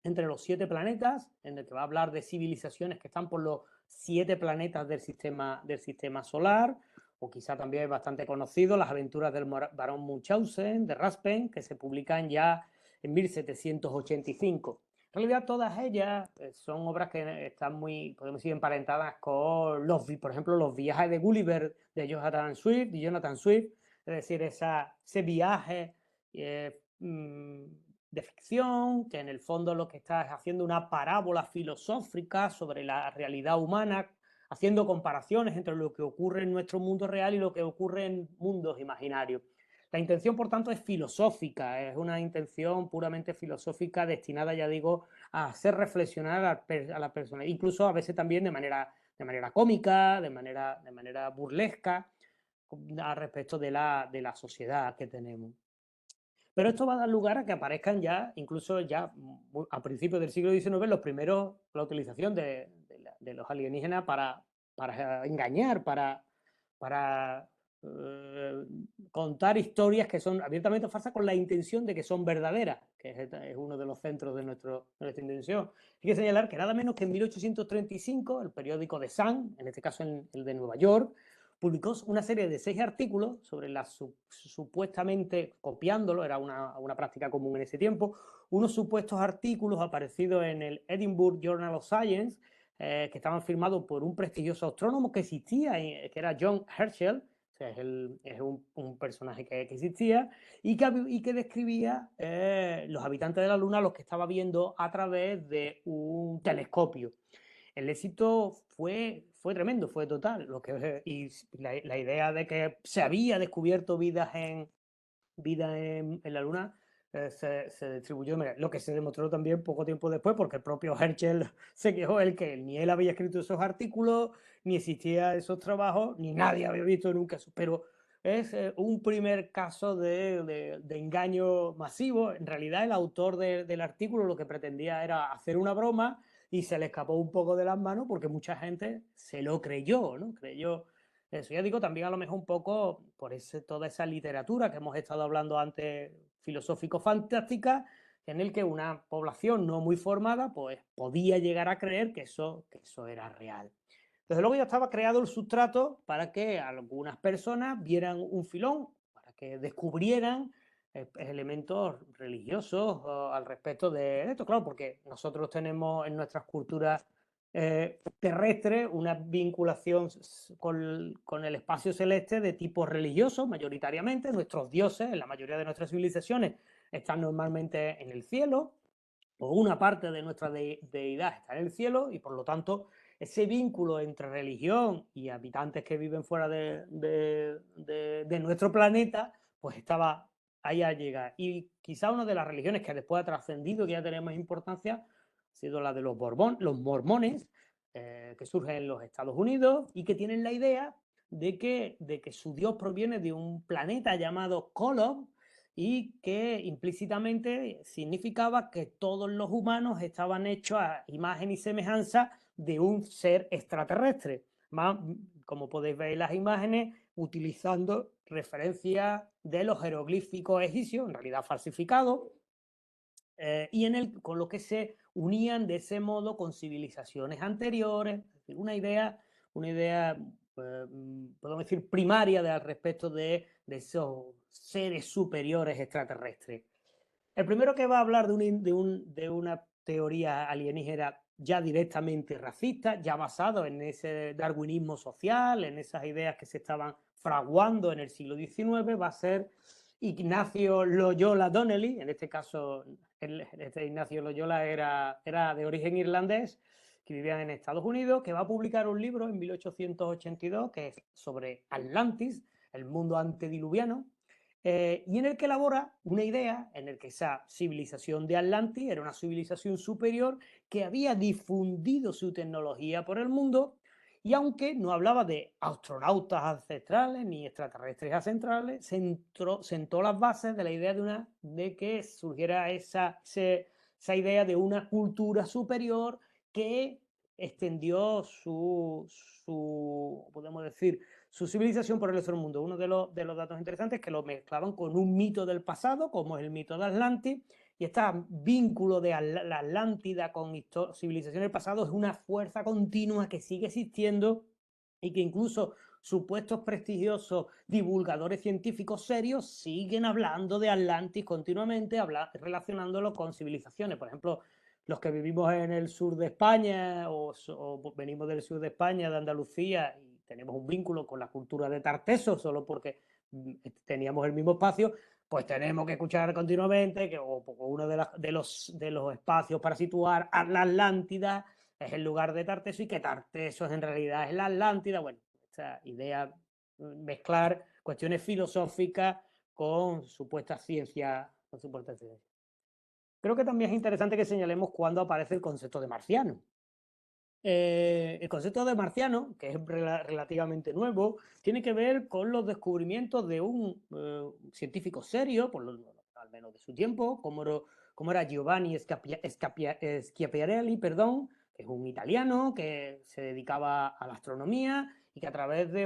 entre los 7 planetas, en el que va a hablar de civilizaciones que están por los 7 planetas del sistema solar, o quizá también es bastante conocido, Las aventuras del barón Munchausen, de Raspen, que se publican ya en 1785. En realidad todas ellas son obras que están podemos decir, emparentadas con por ejemplo, los viajes de Gulliver de Jonathan Swift, es decir, ese viaje de ficción, que en el fondo lo que está es haciendo una parábola filosófica sobre la realidad humana, haciendo comparaciones entre lo que ocurre en nuestro mundo real y lo que ocurre en mundos imaginarios. La intención, por tanto, es filosófica, es una intención puramente filosófica destinada, ya digo, a hacer reflexionar a la persona, incluso a veces también de manera cómica, de manera burlesca, al respecto de la sociedad que tenemos. Pero esto va a dar lugar a que aparezcan ya, incluso ya a principios del siglo XIX, la utilización de los alienígenas para engañar, para contar historias que son abiertamente falsas con la intención de que son verdaderas, que es uno de los centros de nuestra intención. Hay que señalar que nada menos que en 1835 el periódico The Sun, en este caso el de Nueva York, publicó una serie de 6 artículos sobre supuestamente, copiándolo, era una práctica común en ese tiempo, unos supuestos artículos aparecidos en el Edinburgh Journal of Science, que estaban firmados por un prestigioso astrónomo que existía, que era John Herschel, o sea, es un personaje que existía, y que describía los habitantes de la Luna, los que estaba viendo a través de un telescopio. El éxito fue tremendo, fue total. Y la idea de que se había descubierto vida en la Luna se distribuyó. Mira, lo que se demostró también poco tiempo después, porque el propio Herschel se quejó, que ni él había escrito esos artículos, ni existía esos trabajos, ni nadie había visto nunca eso. Pero es un primer caso de engaño masivo. En realidad, el autor del artículo lo que pretendía era hacer una broma y se le escapó un poco de las manos porque mucha gente se lo creyó, ¿no? Creyó eso. Ya digo, también a lo mejor un poco por toda esa literatura que hemos estado hablando antes, filosófico-fantástica, en el que una población no muy formada pues podía llegar a creer que eso era real. Desde luego ya estaba creado el sustrato para que algunas personas vieran un filón, para que descubrieran elementos religiosos al respecto de esto, claro, porque nosotros tenemos en nuestras culturas terrestres una vinculación con el espacio celeste de tipo religioso, mayoritariamente. Nuestros dioses, en la mayoría de nuestras civilizaciones, están normalmente en el cielo, o una parte de nuestra deidad está en el cielo, y por lo tanto ese vínculo entre religión y habitantes que viven fuera de nuestro planeta, pues estaba ahí a llegar. Y quizá una de las religiones que después ha trascendido, que ya tiene más importancia, ha sido la de los mormones, que surgen en los Estados Unidos y que tienen la idea de que su Dios proviene de un planeta llamado Kolob, y que implícitamente significaba que todos los humanos estaban hechos a imagen y semejanza de un ser extraterrestre. Más, como podéis ver en las imágenes, utilizando referencias de los jeroglíficos egipcios, en realidad falsificados, con lo que se unían de ese modo con civilizaciones anteriores. Es decir, una idea podemos decir, primaria al respecto de esos seres superiores extraterrestres. El primero que va a hablar de una teoría alienígena ya directamente racista, ya basado en ese darwinismo social, en esas ideas que se estaban fraguando en el siglo XIX, va a ser Ignacio Loyola Donnelly. En este caso, Ignacio Loyola era de origen irlandés, que vivía en Estados Unidos, que va a publicar un libro en 1882 que es sobre Atlantis, el mundo antediluviano, y en el que elabora una idea en el que esa civilización de Atlantis era una civilización superior que había difundido su tecnología por el mundo, y aunque no hablaba de astronautas ancestrales ni extraterrestres ancestrales, sentó las bases de la idea de que surgiera esa idea de una cultura superior que extendió podemos decir, su civilización por el resto del mundo. Uno de los datos interesantes es que lo mezclaban con un mito del pasado, como es el mito de Atlantis, y este vínculo de la Atlántida con civilizaciones del pasado es una fuerza continua que sigue existiendo y que incluso supuestos prestigiosos divulgadores científicos serios siguen hablando de Atlantis continuamente, relacionándolo con civilizaciones. Por ejemplo, los que vivimos en el sur de España o venimos del sur de España, de Andalucía, y tenemos un vínculo con la cultura de Tarteso solo porque teníamos el mismo espacio, pues tenemos que escuchar continuamente que uno de los espacios para situar a la Atlántida es el lugar de Tarteso, y que Tarteso en realidad es la Atlántida. Bueno, esta idea, mezclar cuestiones filosóficas con supuestas ciencias. Creo que también es interesante que señalemos cuándo aparece el concepto de marciano. El concepto de marciano, que es relativamente nuevo, tiene que ver con los descubrimientos de un científico serio, al menos de su tiempo, como era Giovanni Schiaparelli, que es un italiano que se dedicaba a la astronomía y que a través de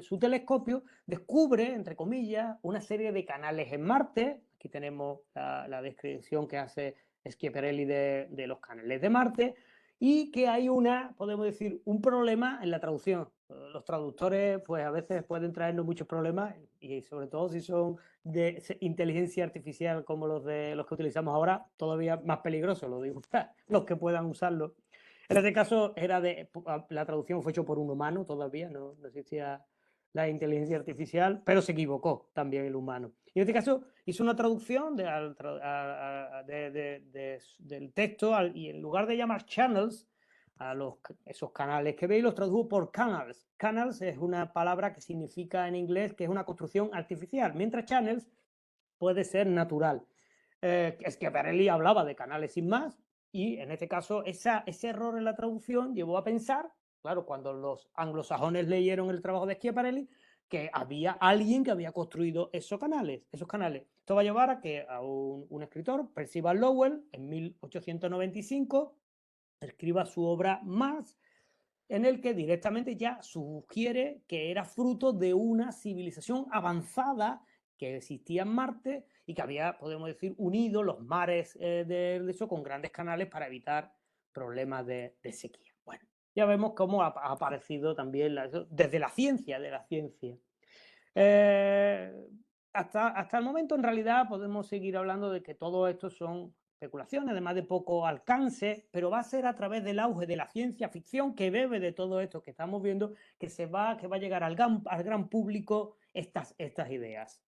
su telescopio descubre, entre comillas, una serie de canales en Marte. Aquí tenemos la descripción que hace Schiaparelli de los canales de Marte, y que hay podemos decir, un problema en la traducción. Los traductores pues a veces pueden traernos muchos problemas, y sobre todo si son de inteligencia artificial como los que utilizamos ahora, todavía más peligroso, lo digo, los que puedan usarlo. En este caso la traducción fue hecha por un humano, todavía no existía la inteligencia artificial, pero se equivocó también el humano. Y en este caso hizo una traducción del texto, y en lugar de llamar channels a esos canales que veis, los tradujo por canals. Canals es una palabra que significa en inglés que es una construcción artificial, mientras channels puede ser natural. Schiaparelli hablaba de canales sin más, y en este caso ese error en la traducción llevó a pensar, claro, cuando los anglosajones leyeron el trabajo de Schiaparelli, que había alguien que había construido esos canales. Esto va a llevar a un escritor, Percival Lowell, en 1895, escriba su obra Mars, en el que directamente ya sugiere que era fruto de una civilización avanzada que existía en Marte y que había, podemos decir, unido los mares de eso con grandes canales para evitar problemas de sequía. Bueno, ya vemos cómo ha aparecido también desde la ciencia, de la ciencia. Hasta el momento, en realidad, podemos seguir hablando de que todo esto son especulaciones, además de poco alcance, pero va a ser a través del auge de la ciencia ficción que bebe de todo esto que estamos viendo, que va a llegar al gran público estas ideas.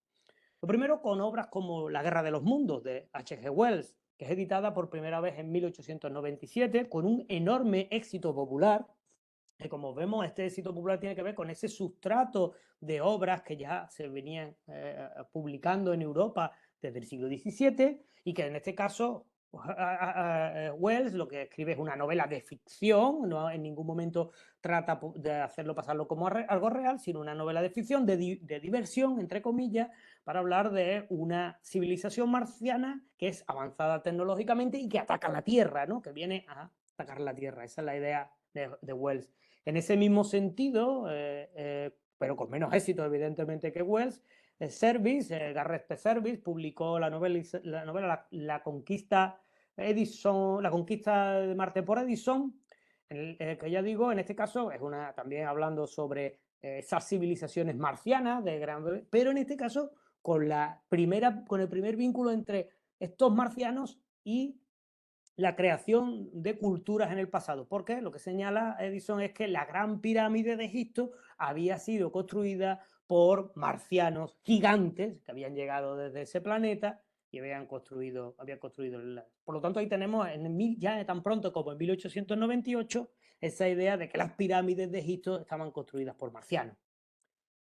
Lo primero con obras como La Guerra de los Mundos, de H.G. Wells, que es editada por primera vez en 1897, con un enorme éxito popular. Y como vemos, este éxito popular tiene que ver con ese sustrato de obras que ya se venían publicando en Europa desde el siglo XVII y que en este caso Wells lo que escribe es una novela de ficción, no en ningún momento trata de hacerlo pasarlo como algo real, sino una novela de ficción, de diversión, entre comillas, para hablar de una civilización marciana que es avanzada tecnológicamente y que ataca la Tierra, ¿no? Que viene a atacar la Tierra. Esa es la idea de Wells. En ese mismo sentido, pero con menos éxito evidentemente que Wells, Gareth P. Service publicó la novela La Conquista Edison, La Conquista de Marte por Edison, que ya digo, en este caso es también hablando sobre esas civilizaciones marcianas pero en este caso con el primer vínculo entre estos marcianos y la creación de culturas en el pasado, porque lo que señala Edison es que la Gran Pirámide de Egipto había sido construida por marcianos gigantes que habían llegado desde ese planeta y habían construido. Por lo tanto, ahí tenemos, ya tan pronto como en 1898, esa idea de que las pirámides de Egipto estaban construidas por marcianos.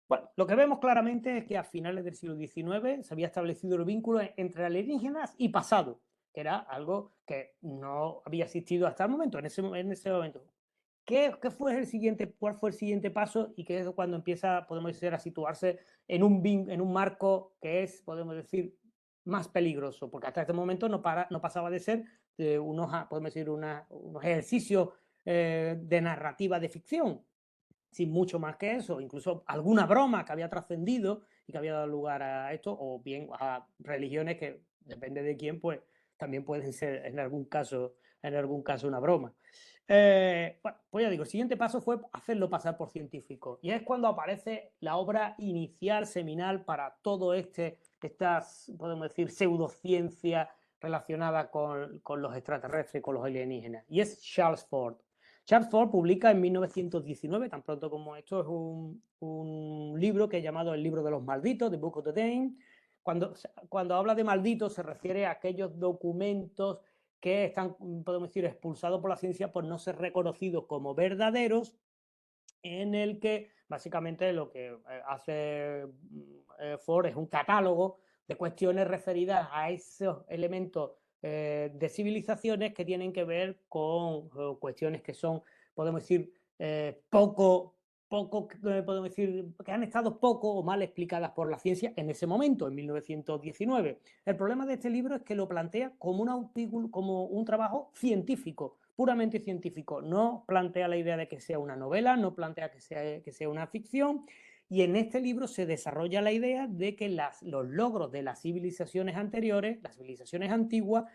Bueno, lo que vemos claramente es que a finales del siglo XIX se había establecido el vínculo entre alienígenas y pasado, que era algo que no había existido hasta el momento, en ese momento. ¿Cuál fue el siguiente paso? Y que es cuando empieza, podemos decir, a situarse en un marco que es, podemos decir, más peligroso, porque hasta este momento no pasaba de ser podemos decir, unos ejercicios de narrativa de ficción, sin mucho más que eso, incluso alguna broma que había trascendido y que había dado lugar a esto, o bien a religiones que, depende de quién, pues también pueden ser en algún caso una broma. Bueno, pues ya digo, el siguiente paso fue hacerlo pasar por científico. Y es cuando aparece la obra inicial, seminal, para todo estas, podemos decir, pseudociencia relacionada con los extraterrestres y con los alienígenas. Y es Charles Ford. Charles Ford publica en 1919, tan pronto como esto, es un libro que es llamado El libro de los malditos, The Book of the Damned. Cuando habla de malditos se refiere a aquellos documentos que están, podemos decir, expulsados por la ciencia por no ser reconocidos como verdaderos, en el que básicamente lo que hace Ford es un catálogo de cuestiones referidas a esos elementos de civilizaciones que tienen que ver con cuestiones que son, podemos decir, podemos decir, que han estado poco o mal explicadas por la ciencia en ese momento, en 1919. El problema de este libro es que lo plantea como un trabajo científico, puramente científico. No plantea la idea de que sea una novela, no plantea que sea una ficción. Y en este libro se desarrolla la idea de que los logros de las civilizaciones anteriores, las civilizaciones antiguas,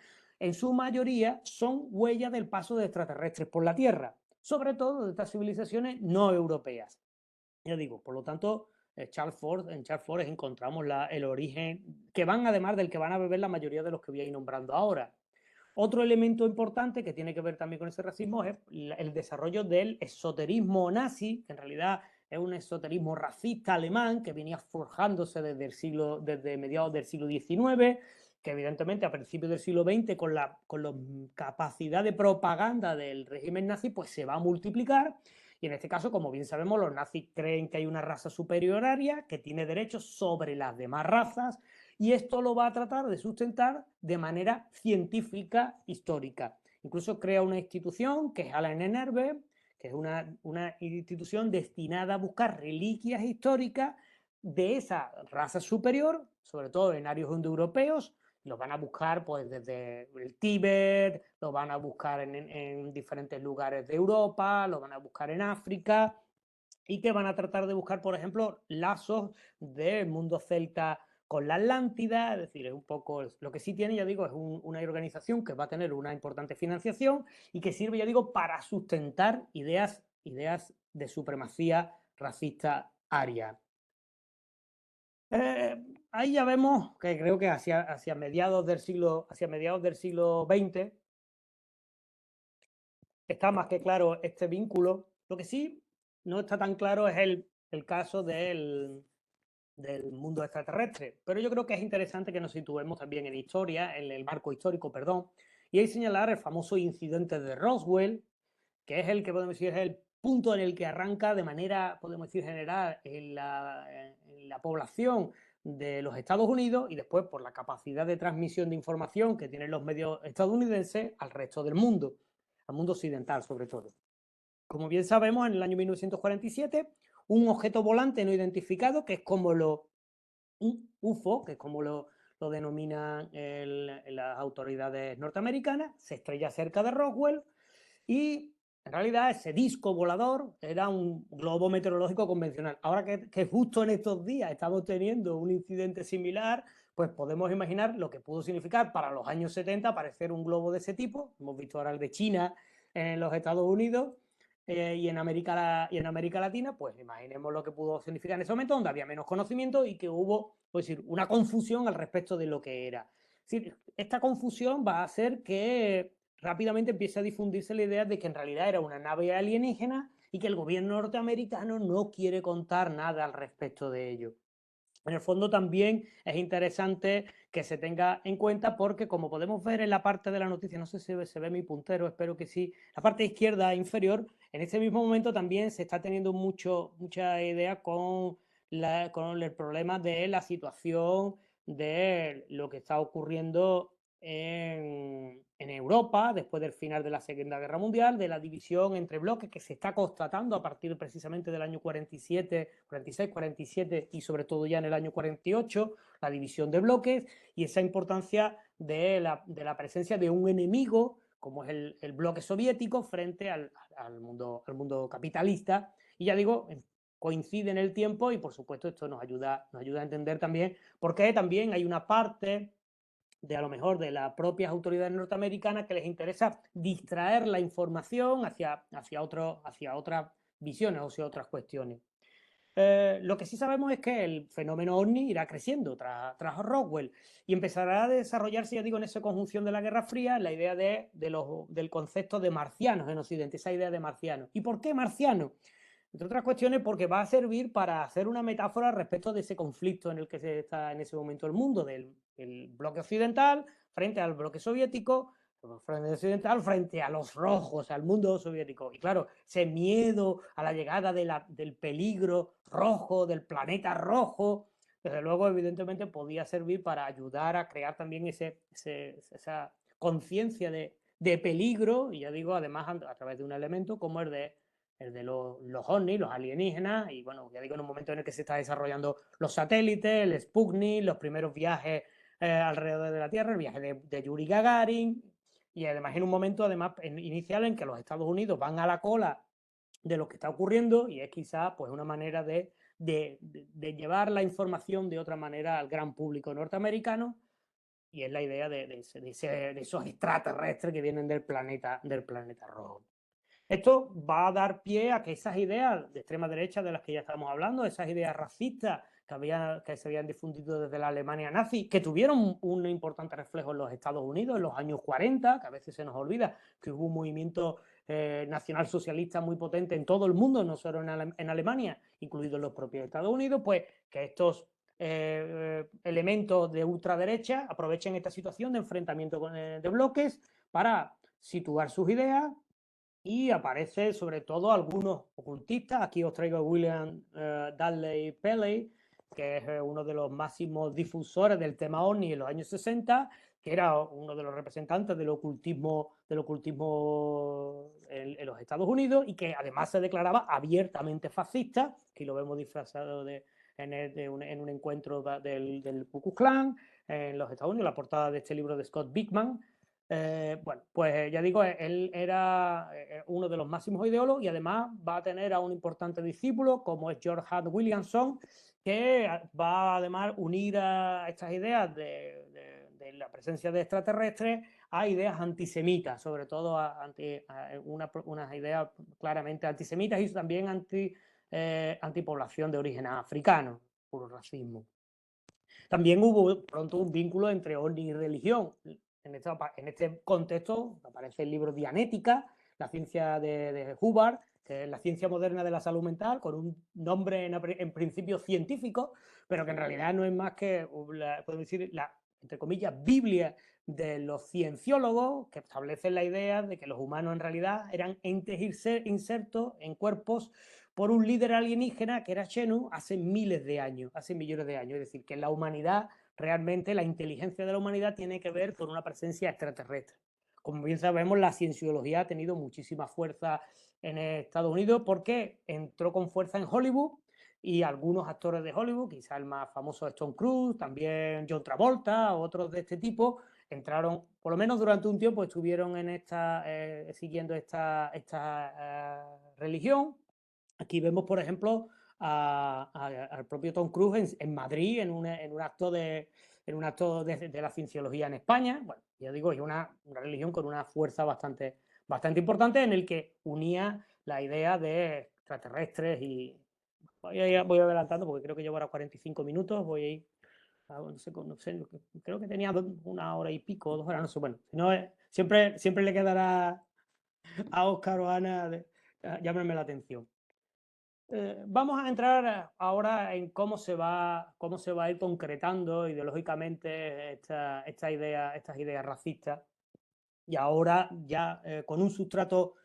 en su mayoría son huellas del paso de extraterrestres por la Tierra, sobre todo de estas civilizaciones no europeas. Ya digo, por lo tanto, en Charles Ford encontramos el origen, que van además del que van a beber la mayoría de los que voy a ir nombrando ahora. Otro elemento importante que tiene que ver también con ese racismo es el desarrollo del esoterismo nazi, que en realidad es un esoterismo racista alemán que venía forjándose desde mediados del siglo XIX, que evidentemente a principios del siglo XX con la capacidad de propaganda del régimen nazi pues se va a multiplicar. Y en este caso, como bien sabemos, los nazis creen que hay una raza superioraria que tiene derechos sobre las demás razas, y esto lo va a tratar de sustentar de manera científica histórica. Incluso crea una institución que es Ahnenerbe, que es una institución destinada a buscar reliquias históricas de esa raza superior, sobre todo en áreas indoeuropeos. Los van a buscar pues desde el Tíbet, los van a buscar en diferentes lugares de Europa, los van a buscar en África, y que van a tratar de buscar, por ejemplo, lazos del mundo celta con la Atlántida, es decir, es un poco lo que sí tiene, ya digo, es una organización que va a tener una importante financiación y que sirve, ya digo, para sustentar ideas de supremacía racista aria. Ahí ya vemos que creo que hacia mediados del siglo XX está más que claro este vínculo. Lo que sí no está tan claro es el caso del mundo extraterrestre. Pero yo creo que es interesante que nos situemos también en historia, en el marco histórico, perdón, y ahí señalar el famoso incidente de Roswell, que es el que podemos decir es el punto en el que arranca de manera, podemos decir, general en la población de los Estados Unidos y después por la capacidad de transmisión de información que tienen los medios estadounidenses al resto del mundo, al mundo occidental sobre todo. Como bien sabemos, en el año 1947, un objeto volante no identificado, que es como un UFO, que es como lo denominan las autoridades norteamericanas, se estrella cerca de Roswell y en realidad ese disco volador era un globo meteorológico convencional. Ahora que justo en estos días estamos teniendo un incidente similar, pues podemos imaginar lo que pudo significar para los años 70 aparecer un globo de ese tipo. Hemos visto ahora el de China en los Estados Unidos y en América Latina, pues imaginemos lo que pudo significar en ese momento, donde había menos conocimiento y que hubo, pues decir, una confusión al respecto de lo que era. Es decir, esta confusión va a hacer que rápidamente empieza a difundirse la idea de que en realidad era una nave alienígena y que el gobierno norteamericano no quiere contar nada al respecto de ello. En el fondo también es interesante que se tenga en cuenta porque como podemos ver en la parte de la noticia, no sé si se ve mi puntero, espero que sí, la parte izquierda inferior, en ese mismo momento también se está teniendo mucha idea con el problema de la situación de lo que está ocurriendo en Europa después del final de la Segunda Guerra Mundial, de la división entre bloques que se está constatando a partir precisamente del año 47, 46, 47 y sobre todo ya en el año 48, la división de bloques y esa importancia de la presencia de un enemigo como es el bloque soviético frente al mundo capitalista. Y ya digo, coincide en el tiempo y por supuesto esto nos ayuda a entender también por qué también hay una parte de a lo mejor de las propias autoridades norteamericanas que les interesa distraer la información hacia otras visiones o hacia otras cuestiones. Lo que sí sabemos es que el fenómeno ovni irá creciendo tras Roswell y empezará a desarrollarse, ya digo, en esa conjunción de la Guerra Fría, la idea del concepto de marcianos en Occidente, esa idea de marcianos. ¿Y por qué marcianos? Entre otras cuestiones porque va a servir para hacer una metáfora respecto de ese conflicto en el que se está en ese momento el mundo, del bloque occidental frente al bloque soviético, frente occidental frente a los rojos, al mundo soviético. Y claro, ese miedo a la llegada del peligro rojo, del planeta rojo, desde luego evidentemente podía servir para ayudar a crear también esa conciencia de peligro, y ya digo, además a través de un elemento como el de los ovnis, los alienígenas, y bueno, ya digo, en un momento en el que se está desarrollando los satélites, el Sputnik, los primeros viajes alrededor de la Tierra, el viaje de Yuri Gagarin, y además en un momento además inicial en que los Estados Unidos van a la cola de lo que está ocurriendo y es quizá pues una manera de llevar la información de otra manera al gran público norteamericano y es la idea de esos extraterrestres que vienen del planeta rojo. Esto va a dar pie a que esas ideas de extrema derecha de las que ya estamos hablando, esas ideas racistas que se habían difundido desde la Alemania nazi, que tuvieron un importante reflejo en los Estados Unidos en los años 40, que a veces se nos olvida que hubo un movimiento nacionalsocialista muy potente en todo el mundo, no solo en Alemania, incluidos los propios Estados Unidos, pues que estos elementos de ultraderecha aprovechen esta situación de enfrentamiento de bloques para situar sus ideas y aparece sobre todo algunos ocultistas. Aquí os traigo a William Dudley Pelley, que es uno de los máximos difusores del tema OVNI en los años 60, que era uno de los representantes del ocultismo en los Estados Unidos y que además se declaraba abiertamente fascista. Aquí lo vemos disfrazado en un encuentro del Ku Klux Klan en los Estados Unidos, la portada de este libro de Scott Bigman. Bueno, pues ya digo, él era uno de los máximos ideólogos y además va a tener a un importante discípulo como es George Hart Williamson, que va además unir a estas ideas de la presencia de extraterrestres a ideas antisemitas, sobre todo unas ideas claramente antisemitas y también antipoblación de origen africano, puro racismo. También hubo pronto un vínculo entre ovni y religión. En este contexto aparece el libro Dianética, la ciencia de Hubbard, que es la ciencia moderna de la salud mental, con un nombre en principio científico, pero que en realidad no es más que, podemos decir, entre comillas, Biblia de los cienciólogos, que establecen la idea de que los humanos en realidad eran entes insertos en cuerpos por un líder alienígena que era Xenu hace miles de años, hace millones de años. Es decir, que la humanidad, realmente la inteligencia de la humanidad tiene que ver con una presencia extraterrestre. Como bien sabemos, la cienciología ha tenido muchísima fuerza en Estados Unidos porque entró con fuerza en Hollywood y algunos actores de Hollywood, quizá el más famoso es Tom Cruise, también John Travolta, otros de este tipo, entraron, por lo menos durante un tiempo estuvieron en siguiendo esta religión. Aquí vemos, por ejemplo, al propio Tom Cruise en Madrid, en un acto de la cienciología en España. Bueno, ya digo, es una religión con una fuerza bastante importante en el que unía la idea de extraterrestres y voy adelantando porque creo que llevo ahora 45 minutos, voy a ir, no sé, creo que tenía una hora y pico, 2 horas, no sé, bueno, si no, siempre le quedará a Óscar o a Ana llamarme la atención. Vamos a entrar ahora en cómo se va a ir concretando ideológicamente estas ideas racistas y ahora ya con un sustrato,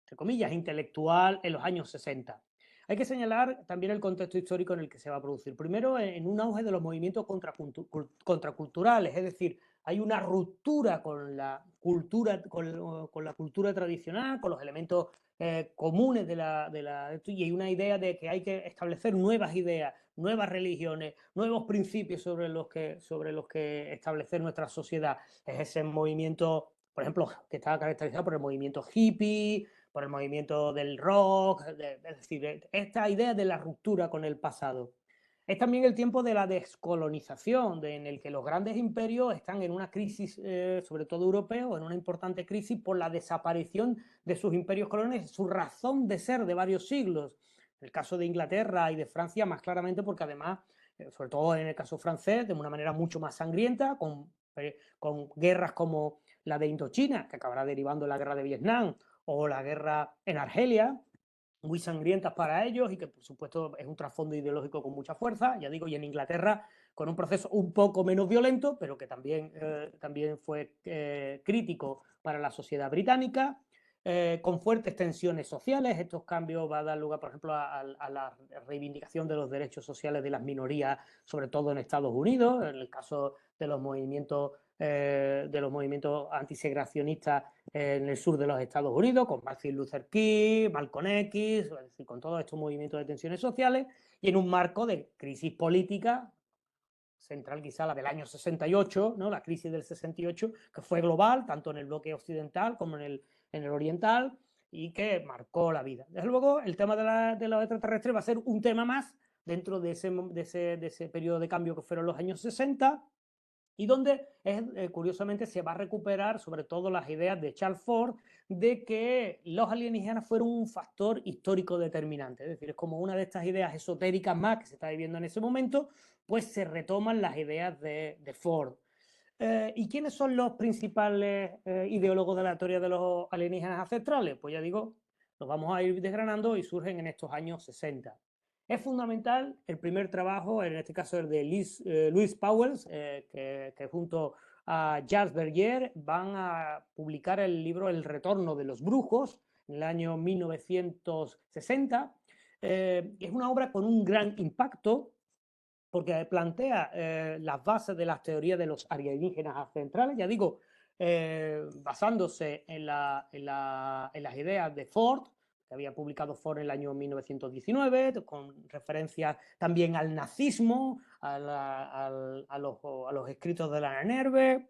entre comillas, intelectual en los años 60. Hay que señalar también el contexto histórico en el que se va a producir. Primero, en un auge de los movimientos contraculturales, es decir, hay una ruptura con la cultura tradicional, con los elementos comunes y hay una idea de que hay que establecer nuevas ideas, nuevas religiones, nuevos principios sobre los que establecer nuestra sociedad. Es ese movimiento, por ejemplo, que estaba caracterizado por el movimiento hippie, por el movimiento del rock, es decir, esta idea de la ruptura con el pasado. Es también el tiempo de la descolonización, en el que los grandes imperios están en una crisis, sobre todo europeo, en una importante crisis por la desaparición de sus imperios coloniales, su razón de ser de varios siglos. En el caso de Inglaterra y de Francia, más claramente, porque además, sobre todo en el caso francés, de una manera mucho más sangrienta, con guerras como la de Indochina, que acabará derivando en la guerra de Vietnam, o la guerra en Argelia, muy sangrientas para ellos y que por supuesto es un trasfondo ideológico con mucha fuerza, ya digo, y en Inglaterra con un proceso un poco menos violento, pero que también fue crítico para la sociedad británica, con fuertes tensiones sociales. Estos cambios van a dar lugar, por ejemplo, a la reivindicación de los derechos sociales de las minorías, sobre todo en Estados Unidos, en el caso de los movimientos antisegregacionistas en el sur de los Estados Unidos, con Martin Luther King, Malcolm X, es decir, con todos estos movimientos de tensiones sociales, y en un marco de crisis política central, quizá la del año 68, ¿no? La crisis del 68, que fue global, tanto en el bloque occidental como en el oriental, y que marcó la vida. Desde luego, el tema de los extraterrestres va a ser un tema más dentro de ese periodo de cambio que fueron los años 60, y donde curiosamente se va a recuperar sobre todo las ideas de Charles Ford de que los alienígenas fueron un factor histórico determinante. Es decir, es como una de estas ideas esotéricas más que se está viviendo en ese momento, pues se retoman las ideas de Ford. ¿Y quiénes son los principales ideólogos de la teoría de los alienígenas ancestrales? Pues ya digo, los vamos a ir desgranando y surgen en estos años 60. Es fundamental el primer trabajo, en este caso el de Louis Pauwels, que junto a Charles Berger van a publicar el libro El retorno de los brujos en el año 1960. Es una obra con un gran impacto porque plantea las bases de las teorías de los alienígenas ancestrales, ya digo, basándose en las ideas de Ford, que había publicado Ford en el año 1919, con referencias también al nazismo, a los escritos de la Nerve,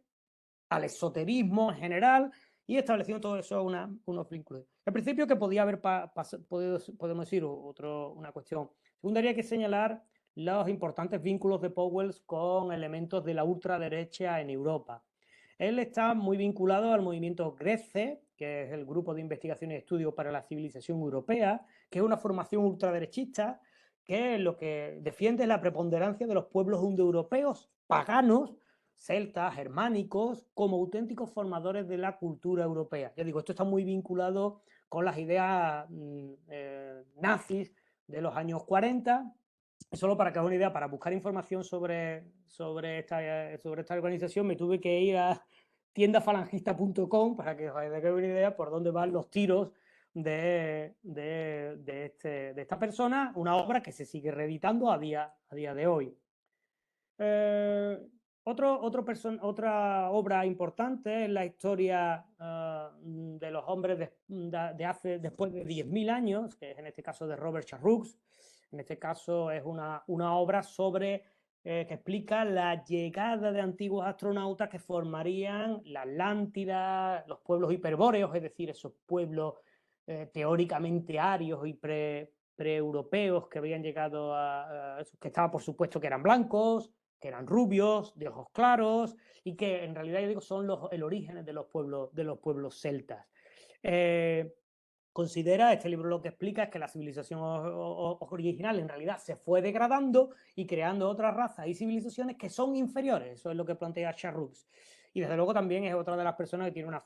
al esoterismo en general, y estableciendo todo eso unos vínculos. Al principio que podía haber podemos decir una cuestión. Segundo, hay que señalar los importantes vínculos de Powell con elementos de la ultraderecha en Europa. Él está muy vinculado al movimiento GRECE, que es el Grupo de Investigación y Estudio para la Civilización Europea, que es una formación ultraderechista que lo que defiende es la preponderancia de los pueblos indoeuropeos paganos, celtas, germánicos, como auténticos formadores de la cultura europea. Ya digo, esto está muy vinculado con las ideas nazis de los años 40. Solo para que os una idea, para buscar información sobre esta organización me tuve que ir a tiendafalangista.com para que os hagáis una idea por dónde van los tiros de esta persona, una obra que se sigue reeditando a día de hoy. Otra obra importante es la historia de los hombres después de 10.000 años, que es en este caso de Robert Charroux. En este caso es una obra sobre que explica la llegada de antiguos astronautas que formarían la Atlántida, los pueblos hiperbóreos, es decir, esos pueblos teóricamente arios y pre-europeos que habían llegado que estaban por supuesto que eran blancos, que eran rubios, de ojos claros, y que en realidad, yo digo, son el origen de los pueblos celtas. Considera, este libro lo que explica es que la civilización original en realidad se fue degradando y creando otras razas y civilizaciones que son inferiores. Eso es lo que plantea Charroux. Y desde luego también es otra de las personas que tiene un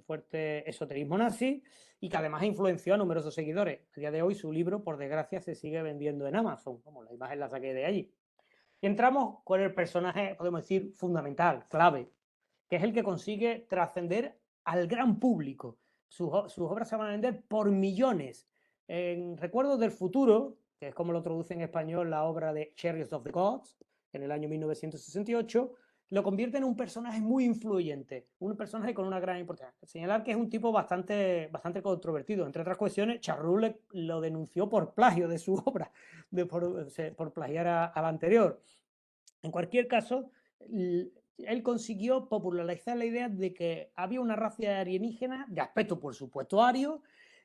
fuerte esoterismo nazi y que además influenció a numerosos seguidores. A día de hoy su libro, por desgracia, se sigue vendiendo en Amazon, como la imagen la saqué de allí. Y entramos con el personaje, podemos decir, fundamental, clave, que es el que consigue trascender al gran público. Sus obras se van a vender por millones. En Recuerdos del Futuro, que es como lo traduce en español la obra de Chariots of the Gods, en el año 1968, lo convierte en un personaje muy influyente, un personaje con una gran importancia. Señalar que es un tipo bastante controvertido. Entre otras cuestiones, Charroux lo denunció por plagio de su obra, por plagiar a la anterior. En cualquier caso, él consiguió popularizar la idea de que había una raza alienígena, de aspecto por supuesto ario,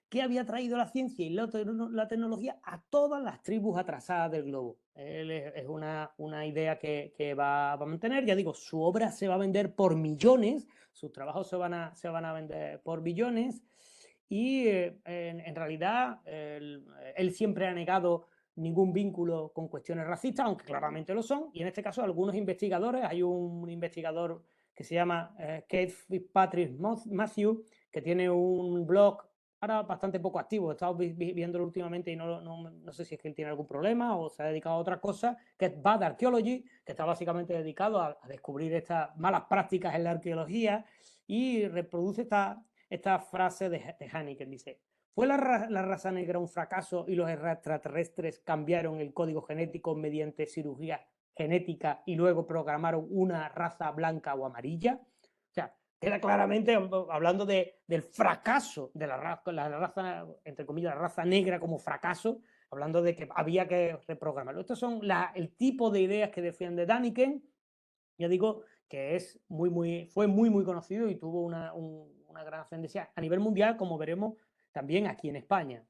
que había traído la ciencia y la tecnología a todas las tribus atrasadas del globo. Es una idea que va a mantener. Ya digo, su obra se va a vender por millones, sus trabajos se van a vender por billones, y en realidad él siempre ha negado ningún vínculo con cuestiones racistas, aunque claramente lo son, y en este caso algunos investigadores, hay un investigador que se llama Keith Fitzpatrick Matthew, que tiene un blog ahora bastante poco activo, he estado viéndolo últimamente y no sé si es que él tiene algún problema o se ha dedicado a otra cosa, que es Bad Archaeology, que está básicamente dedicado a descubrir estas malas prácticas en la arqueología, y reproduce esta frase de Hanniken, dice: ¿fue la raza negra un fracaso y los extraterrestres cambiaron el código genético mediante cirugía genética y luego programaron una raza blanca o amarilla? O sea, queda claramente hablando del fracaso de la raza, entre comillas, la raza negra como fracaso, hablando de que había que reprogramarlo. Estos son el tipo de ideas que defiende Däniken. Ya digo que fue muy conocido y tuvo una gran ascendencia a nivel mundial, como veremos también aquí en España.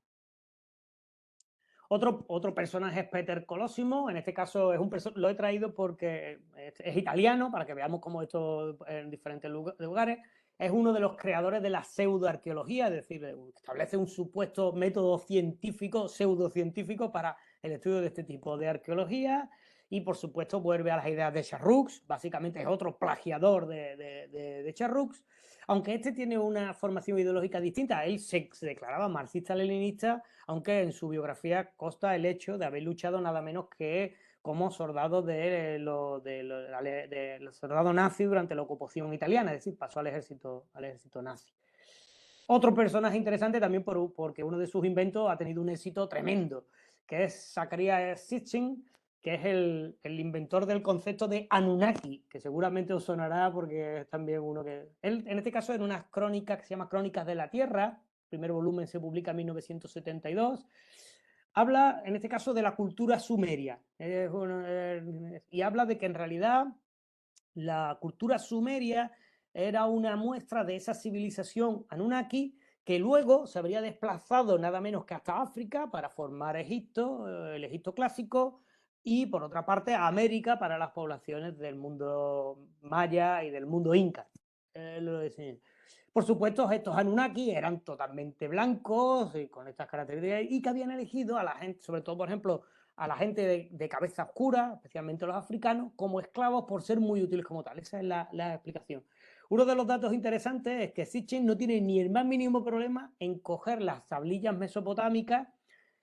Otro personaje es Peter Colosimo. En este caso lo he traído porque es italiano, para que veamos cómo esto en diferentes lugares. Es uno de los creadores de la pseudoarqueología, es decir, establece un supuesto método pseudocientífico para el estudio de este tipo de arqueología. Y por supuesto vuelve a las ideas de Charroux, básicamente es otro plagiador de Charroux, aunque este tiene una formación ideológica distinta. Él se declaraba marxista-leninista, aunque en su biografía consta el hecho de haber luchado nada menos que como soldado de los soldados nazis durante la ocupación italiana, es decir, pasó al ejército nazi. Otro personaje interesante también porque uno de sus inventos ha tenido un éxito tremendo, que es Zacharias Sitchin, que es el inventor del concepto de Anunnaki, que seguramente os sonará porque es también uno que... Él, en este caso, en unas crónicas que se llama Crónicas de la Tierra, el primer volumen se publica en 1972, habla, en este caso, de la cultura sumeria, y habla de que en realidad la cultura sumeria era una muestra de esa civilización Anunnaki que luego se habría desplazado nada menos que hasta África para formar Egipto, el Egipto clásico, y por otra parte América para las poblaciones del mundo maya y del mundo inca. Por supuesto, estos Anunnaki eran totalmente blancos y con estas características y que habían elegido a la gente, sobre todo, por ejemplo, a la gente de cabeza oscura, especialmente los africanos, como esclavos por ser muy útiles como tal. Esa es la explicación. Uno de los datos interesantes es que Sitchin no tiene ni el más mínimo problema en coger las tablillas mesopotámicas,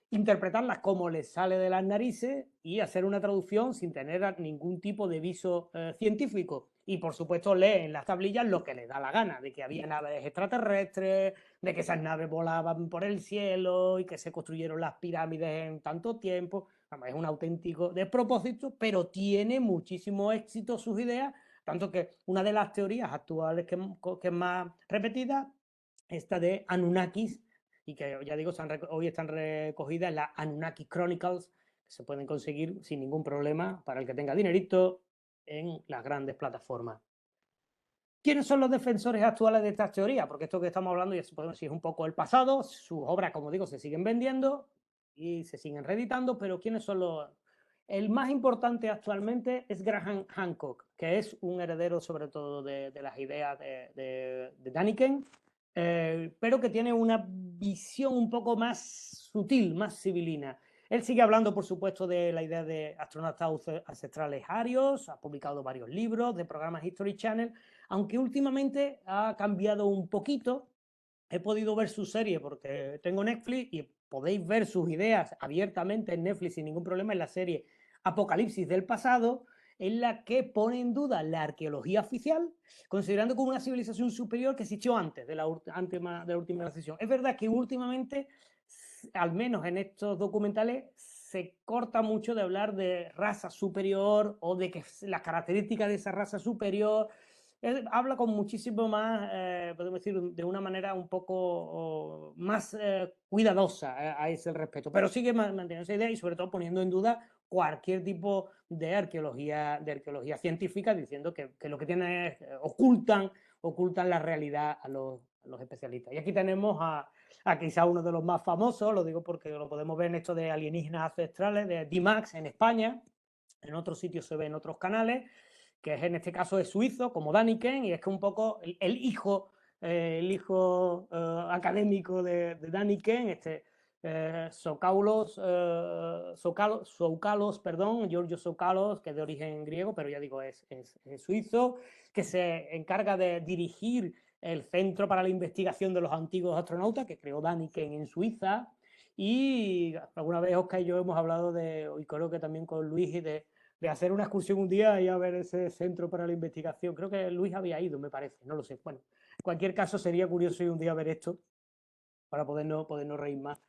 interpretarlas como les sale de las narices y hacer una traducción sin tener ningún tipo de viso científico. Y por supuesto lee en las tablillas lo que le da la gana, de que había naves extraterrestres, de que esas naves volaban por el cielo y que se construyeron las pirámides en tanto tiempo. Es un auténtico despropósito, pero tiene muchísimo éxito sus ideas, tanto que una de las teorías actuales que es más repetida, esta de Anunnakis, y que ya digo, hoy están recogidas en las Anunnaki Chronicles, que se pueden conseguir sin ningún problema para el que tenga dinerito en las grandes plataformas. ¿Quiénes son los defensores actuales de estas teorías? Porque esto que estamos hablando ya podemos decir es un poco el pasado, sus obras, como digo, se siguen vendiendo y se siguen reeditando, pero ¿quiénes son los...? El más importante actualmente es Graham Hancock, que es un heredero sobre todo de las ideas de Daniken, pero que tiene una visión un poco más sutil, más civilina. Él sigue hablando, por supuesto, de la idea de astronautas ancestrales arios, ha publicado varios libros de programas History Channel, aunque últimamente ha cambiado un poquito. He podido ver su serie porque tengo Netflix y podéis ver sus ideas abiertamente en Netflix sin ningún problema en la serie Apocalipsis del pasado, en la que pone en duda la arqueología oficial, considerando como una civilización superior que existió antes de la última transición. Es verdad que últimamente, al menos en estos documentales, se corta mucho de hablar de raza superior o de que las características de esa raza superior. Él habla con muchísimo más, podemos decir, de una manera un poco más cuidadosa a ese respecto, pero sigue manteniendo esa idea y sobre todo poniendo en duda cualquier tipo de arqueología científica, diciendo que lo que tienen es, ocultan la realidad a los especialistas. Y aquí tenemos a quizá uno de los más famosos, lo digo porque lo podemos ver en esto de alienígenas ancestrales, de D-Max en España, en otros sitios se ve en otros canales, que es, en este caso es suizo, como Daniken, y es que un poco el hijo académico de Daniken, Giorgio Tsoukalos, que es de origen griego, pero ya digo, es suizo, que se encarga de dirigir el Centro para la Investigación de los Antiguos Astronautas, que creó Daniken en Suiza, y alguna vez Oscar y yo hemos hablado y creo que también con Luis, de hacer una excursión un día y a ver ese centro para la investigación. Creo que Luis había ido, me parece, no lo sé. Bueno, en cualquier caso sería curioso ir un día a ver esto para podernos reír más.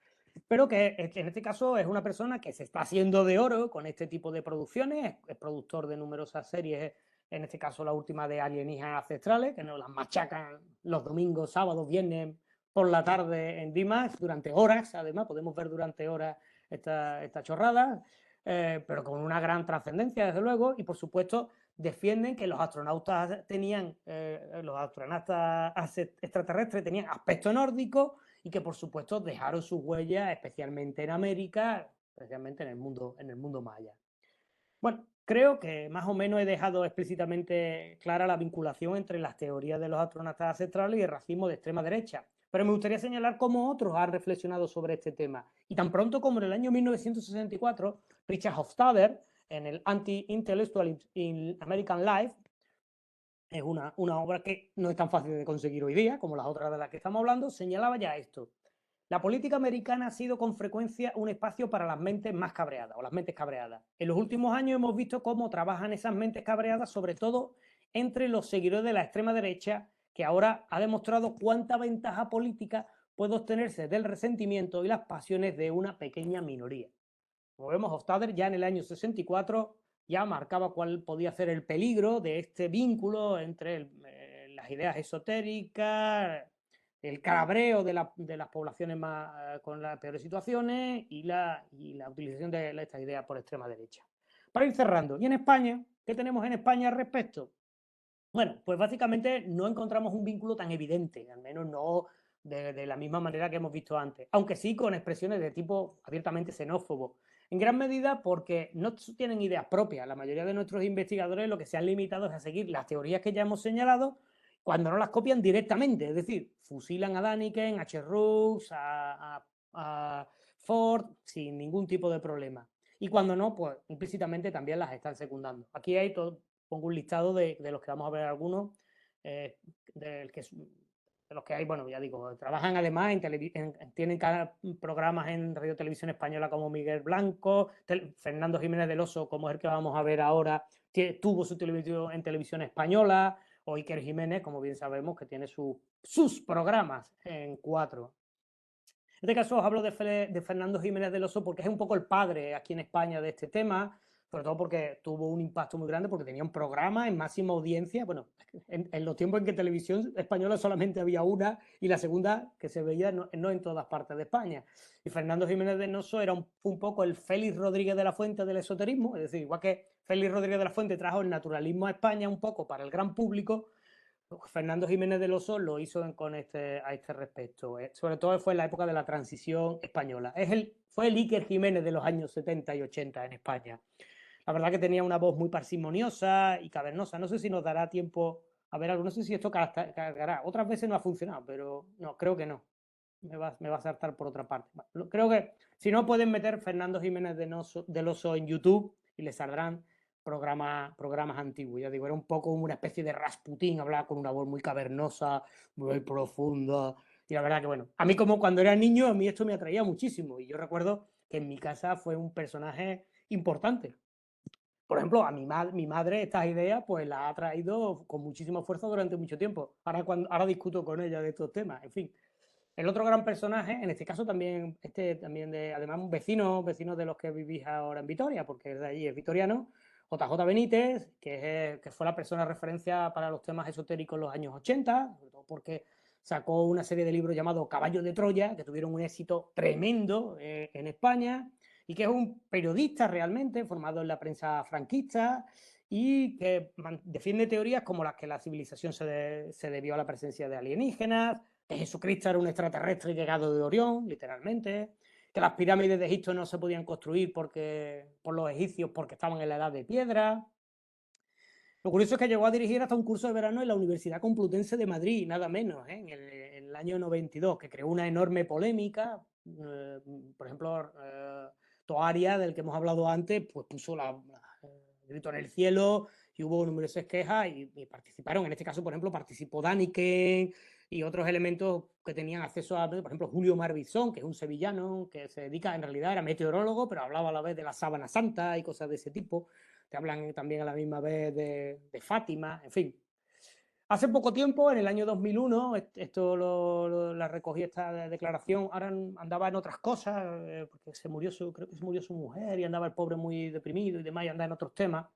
Pero que en este caso es una persona que se está haciendo de oro con este tipo de producciones, es productor de numerosas series, en este caso la última de Alienígenas Ancestrales, que nos las machacan los domingos, sábados, viernes por la tarde en D-Max durante horas, además podemos ver durante horas esta chorrada, pero con una gran trascendencia, desde luego, y por supuesto defienden que los astronautas extraterrestres tenían aspecto nórdico y que por supuesto dejaron sus huellas especialmente en América, especialmente en el mundo maya. Bueno, creo que más o menos he dejado explícitamente clara la vinculación entre las teorías de los astronautas ancestrales y el racismo de extrema derecha, pero me gustaría señalar cómo otros han reflexionado sobre este tema. Y tan pronto como en el año 1964, Richard Hofstadter, en el Anti-Intellectual in American Life, es una obra que no es tan fácil de conseguir hoy día como las otras de las que estamos hablando, señalaba ya esto. La política americana ha sido con frecuencia un espacio para las mentes más cabreadas o las mentes cabreadas. En los últimos años hemos visto cómo trabajan esas mentes cabreadas, sobre todo entre los seguidores de la extrema derecha, que ahora ha demostrado cuánta ventaja política puede obtenerse del resentimiento y las pasiones de una pequeña minoría. Como vemos, Hofstadter ya en el año 64 ya marcaba cuál podía ser el peligro de este vínculo entre las ideas esotéricas, el cabreo de las poblaciones más con las peores situaciones y la utilización de estas ideas por extrema derecha. Para ir cerrando, ¿y en España? ¿Qué tenemos en España al respecto? Bueno, pues básicamente no encontramos un vínculo tan evidente, al menos no de la misma manera que hemos visto antes, aunque sí con expresiones de tipo abiertamente xenófobo. En gran medida porque no tienen ideas propias. La mayoría de nuestros investigadores lo que se han limitado es a seguir las teorías que ya hemos señalado cuando no las copian directamente. Es decir, fusilan a Daniken, a Cherroux, a Ford sin ningún tipo de problema. Y cuando no, pues implícitamente también las están secundando. Aquí hay todo, pongo un listado de los que vamos a ver algunos, del que de los que hay, bueno, ya digo, trabajan además tienen programas en Radio Televisión Española como Miguel Blanco, Fernando Jiménez del Oso, como es el que vamos a ver ahora, tuvo su televisión en Televisión Española, o Iker Jiménez, como bien sabemos, que tiene sus programas en 4. En este caso os hablo de Fernando Jiménez del Oso porque es un poco el padre aquí en España de este tema, sobre todo porque tuvo un impacto muy grande porque tenía un programa en máxima audiencia, bueno, en los tiempos en que televisión española solamente había una y la segunda que se veía no en todas partes de España. Y Fernando Jiménez del Oso era un poco el Félix Rodríguez de la Fuente del esoterismo, es decir, igual que Félix Rodríguez de la Fuente trajo el naturalismo a España un poco para el gran público, Fernando Jiménez del Oso lo hizo a este respecto. Sobre todo fue en la época de la transición española. Fue el Iker Jiménez de los años 70 y 80 en España. La verdad que tenía una voz muy parsimoniosa y cavernosa. No sé si nos dará tiempo a ver algo. No sé si esto cargará. Otras veces no ha funcionado, pero no, creo que no. Me va a saltar por otra parte. Creo que si no pueden meter Fernando Jiménez del Oso en YouTube y les saldrán programas antiguos. Ya digo, era un poco una especie de Rasputín, hablaba con una voz muy cavernosa, muy profunda. Y la verdad que, bueno, a mí como cuando era niño, a mí esto me atraía muchísimo. Y yo recuerdo que en mi casa fue un personaje importante. Por ejemplo, a mi madre estas ideas pues las ha traído con muchísima fuerza durante mucho tiempo. Ahora discuto con ella de estos temas. En fin, el otro gran personaje, en este caso también, además un vecino de los que vivís ahora en Vitoria, porque es de allí, es vitoriano, JJ Benítez, que fue la persona de referencia para los temas esotéricos en los años 80, sobre todo porque sacó una serie de libros llamados Caballos de Troya, que tuvieron un éxito tremendo en España, y que es un periodista realmente formado en la prensa franquista y que defiende teorías como las que la civilización se debió a la presencia de alienígenas, que Jesucristo era un extraterrestre llegado de Orión, literalmente, que las pirámides de Egipto no se podían construir por los egipcios porque estaban en la edad de piedra. Lo curioso es que llegó a dirigir hasta un curso de verano en la Universidad Complutense de Madrid, nada menos, en el año 92, que creó una enorme polémica. Por ejemplo, Toaria, del que hemos hablado antes, pues puso el grito en el cielo y hubo numerosas quejas y participaron. En este caso, por ejemplo, participó Daniken y otros elementos que tenían acceso a, por ejemplo, Julio Marbizón, que es un sevillano que se dedica, en realidad era meteorólogo, pero hablaba a la vez de la sábana santa y cosas de ese tipo. Te hablan también a la misma vez de Fátima, en fin. Hace poco tiempo, en el año 2001, la recogí esta declaración, ahora andaba en otras cosas, porque creo que se murió su mujer y andaba el pobre muy deprimido y demás, y andaba en otros temas.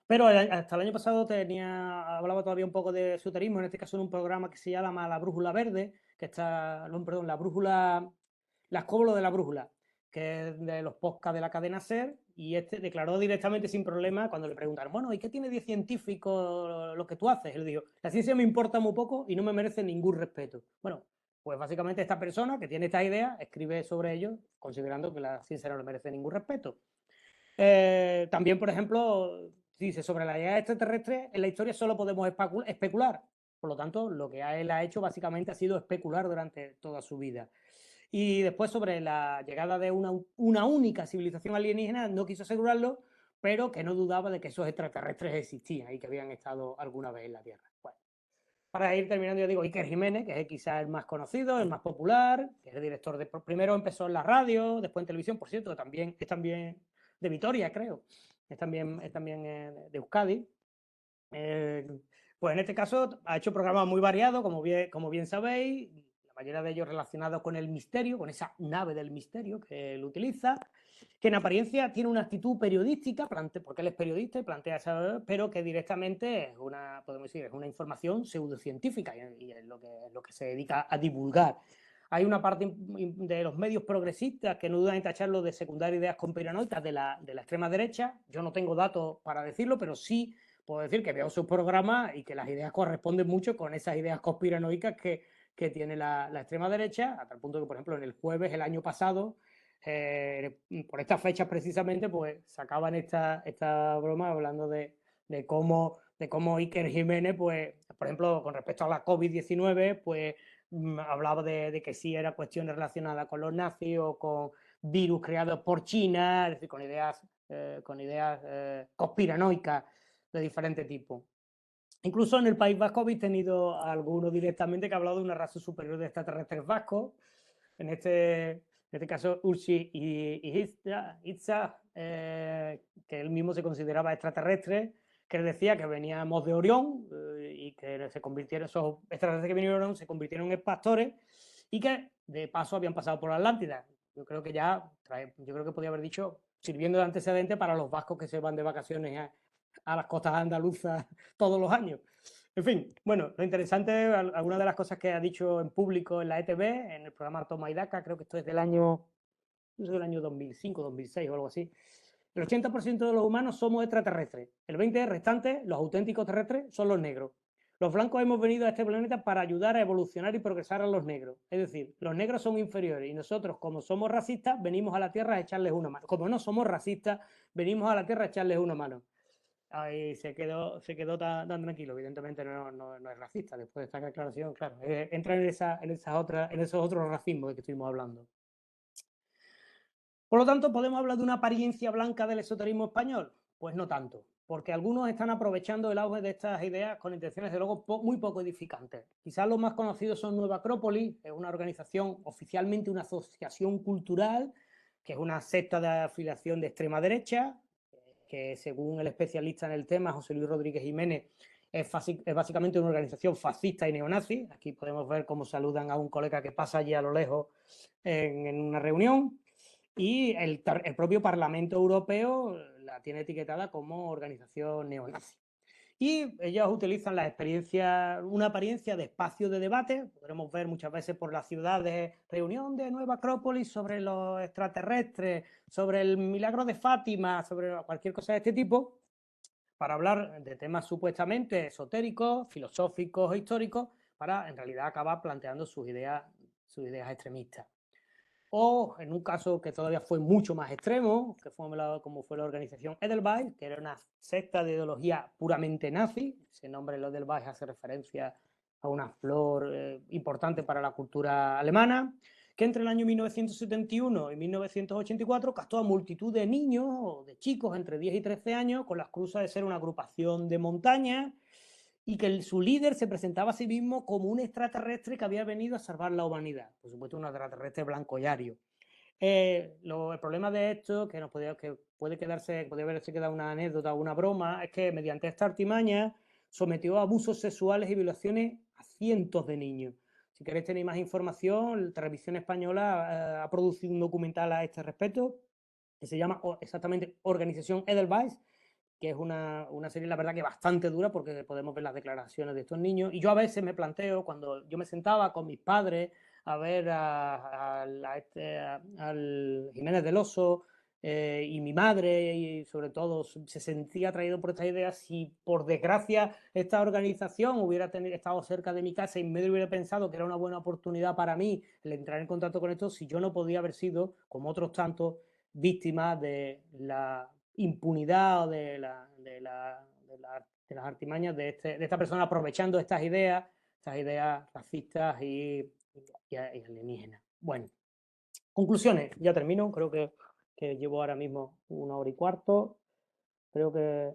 Pero hasta el año pasado hablaba todavía un poco de esoterismo, en este caso en un programa que se llama La Brújula Verde, la brújula, la escóbula de la brújula, que es de los podcasts de la cadena SER, y este declaró directamente sin problema cuando le preguntaron, bueno, ¿y qué tiene de científico lo que tú haces? Él dijo, la ciencia me importa muy poco y no me merece ningún respeto. Bueno, pues básicamente esta persona que tiene esta idea escribe sobre ello, considerando que la ciencia no le merece ningún respeto. También, por ejemplo, dice sobre la llegada extraterrestre, en la historia solo podemos especular. Por lo tanto, lo que él ha hecho básicamente ha sido especular durante toda su vida. Y después sobre la llegada de una única civilización alienígena, no quiso asegurarlo, pero que no dudaba de que esos extraterrestres existían y que habían estado alguna vez en la Tierra. Bueno, para ir terminando, yo digo Iker Jiménez, que es quizás el más conocido, el más popular, que es el director primero empezó en la radio, después en televisión, por cierto, es también de Vitoria, creo, es también de Euskadi. Pues en este caso ha hecho programas muy variados, como bien sabéis, la mayoría de ellos relacionados con el misterio, con esa nave del misterio que él utiliza, que en apariencia tiene una actitud periodística, porque él es periodista y plantea esa, pero que directamente podemos decir, es una información pseudocientífica y es lo que se dedica a divulgar. Hay una parte de los medios progresistas que no dudan en tacharlo de secundar ideas conspiranoicas de la extrema derecha. Yo no tengo datos para decirlo, pero sí puedo decir que veo sus programas y que las ideas corresponden mucho con esas ideas conspiranoicas que que tiene la extrema derecha, a tal punto que, por ejemplo, en el jueves, el año pasado, por estas fechas precisamente, pues sacaban esta broma hablando de cómo Iker Jiménez, pues, por ejemplo, con respecto a la COVID-19, pues hablaba de que sí era cuestiones relacionadas con los nazis o con virus creados por China, es decir, con ideas conspiranoicas de diferente tipo. Incluso en el País Vasco habéis tenido algunos directamente que ha hablado de una raza superior de extraterrestres vascos. En este caso, Ursi y Itza, que él mismo se consideraba extraterrestre, que él decía que veníamos de Orión y que se convirtieron, esos extraterrestres que vinieron de Orión se convirtieron en pastores y que de paso habían pasado por la Atlántida. Yo creo que podía haber dicho, sirviendo de antecedente para los vascos que se van de vacaciones a las costas andaluzas todos los años. En fin, bueno, lo interesante, algunas de las cosas que ha dicho en público en la ETV, en el programa Toma y Daca, creo que esto es del año 2005, 2006 o algo así. El 80% de los humanos somos extraterrestres. El 20% restante, los auténticos terrestres, son los negros. Los blancos hemos venido a este planeta para ayudar a evolucionar y progresar a los negros. Es decir, los negros son inferiores y nosotros, como somos racistas, venimos a la Tierra a echarles una mano. Como no somos racistas, venimos a la Tierra a echarles una mano. Ahí se quedó tan tranquilo. Evidentemente no es racista. Después de esta declaración, claro, entra en esos otros racismos de que estuvimos hablando. Por lo tanto, ¿podemos hablar de una apariencia blanca del esoterismo español? Pues no tanto, porque algunos están aprovechando el auge de estas ideas con intenciones, de luego, muy poco edificantes. Quizás los más conocidos son Nueva Acrópolis, es una organización, oficialmente una asociación cultural, que es una secta de afiliación de extrema derecha, que según el especialista en el tema, José Luis Rodríguez Jiménez, es básicamente una organización fascista y neonazi. Aquí podemos ver cómo saludan a un colega que pasa allí a lo lejos en una reunión. Y el propio Parlamento Europeo la tiene etiquetada como organización neonazi. Y ellos utilizan una apariencia de espacio de debate, podremos ver muchas veces por las ciudades, reunión de Nueva Acrópolis sobre los extraterrestres, sobre el milagro de Fátima, sobre cualquier cosa de este tipo, para hablar de temas supuestamente esotéricos, filosóficos, históricos, para en realidad acabar planteando sus ideas extremistas. O en un caso que todavía fue mucho más extremo, como fue la organización Edelweiss, que era una secta de ideología puramente nazi. Ese nombre, el Edelweiss, hace referencia a una flor importante para la cultura alemana, que entre el año 1971 y 1984 captó a multitud de niños o de chicos entre 10 y 13 años con la excusa de ser una agrupación de montaña, y que su líder se presentaba a sí mismo como un extraterrestre que había venido a salvar la humanidad. Por supuesto, un extraterrestre blanco y ario. El problema de esto, que puede haberse quedado una anécdota o una broma, es que mediante esta artimaña sometió a abusos sexuales y violaciones a cientos de niños. Si queréis tener más información, la Televisión Española ha producido un documental a este respecto, que se llama exactamente Organización Edelweiss, que es una serie, la verdad, que bastante dura, porque podemos ver las declaraciones de estos niños. Y yo a veces me planteo, cuando yo me sentaba con mis padres a ver al Jiménez del Oso y mi madre, y sobre todo se sentía atraído por estas ideas, si por desgracia esta organización hubiera estado cerca de mi casa y me hubiera pensado que era una buena oportunidad para mí el entrar en contacto con esto, si yo no podía haber sido, como otros tantos, víctima de la impunidad o de las artimañas de esta persona aprovechando estas ideas racistas y alienígenas. Bueno, conclusiones, ya termino, creo que llevo ahora mismo 1 hora y cuarto. Creo que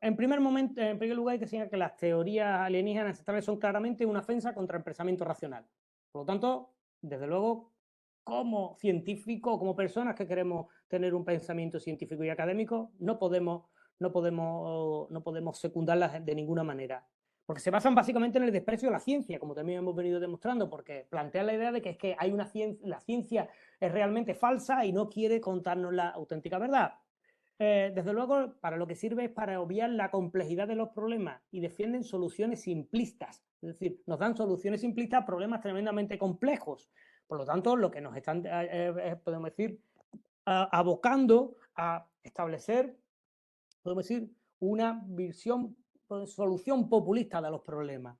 en primer lugar hay que señalar que las teorías alienígenas ancestrales son claramente una ofensa contra el pensamiento racional. Por lo tanto, desde luego, como científicos, como personas que queremos tener un pensamiento científico y académico, no podemos secundarlas de ninguna manera. Porque se basan básicamente en el desprecio de la ciencia, como también hemos venido demostrando, porque plantean la idea de que es que hay la ciencia es realmente falsa y no quiere contarnos la auténtica verdad. Desde luego, para lo que sirve es para obviar la complejidad de los problemas, y defienden soluciones simplistas. Es decir, nos dan soluciones simplistas a problemas tremendamente complejos. Por lo tanto, lo que nos están, podemos decir, abocando a establecer, podemos decir, una solución populista de los problemas.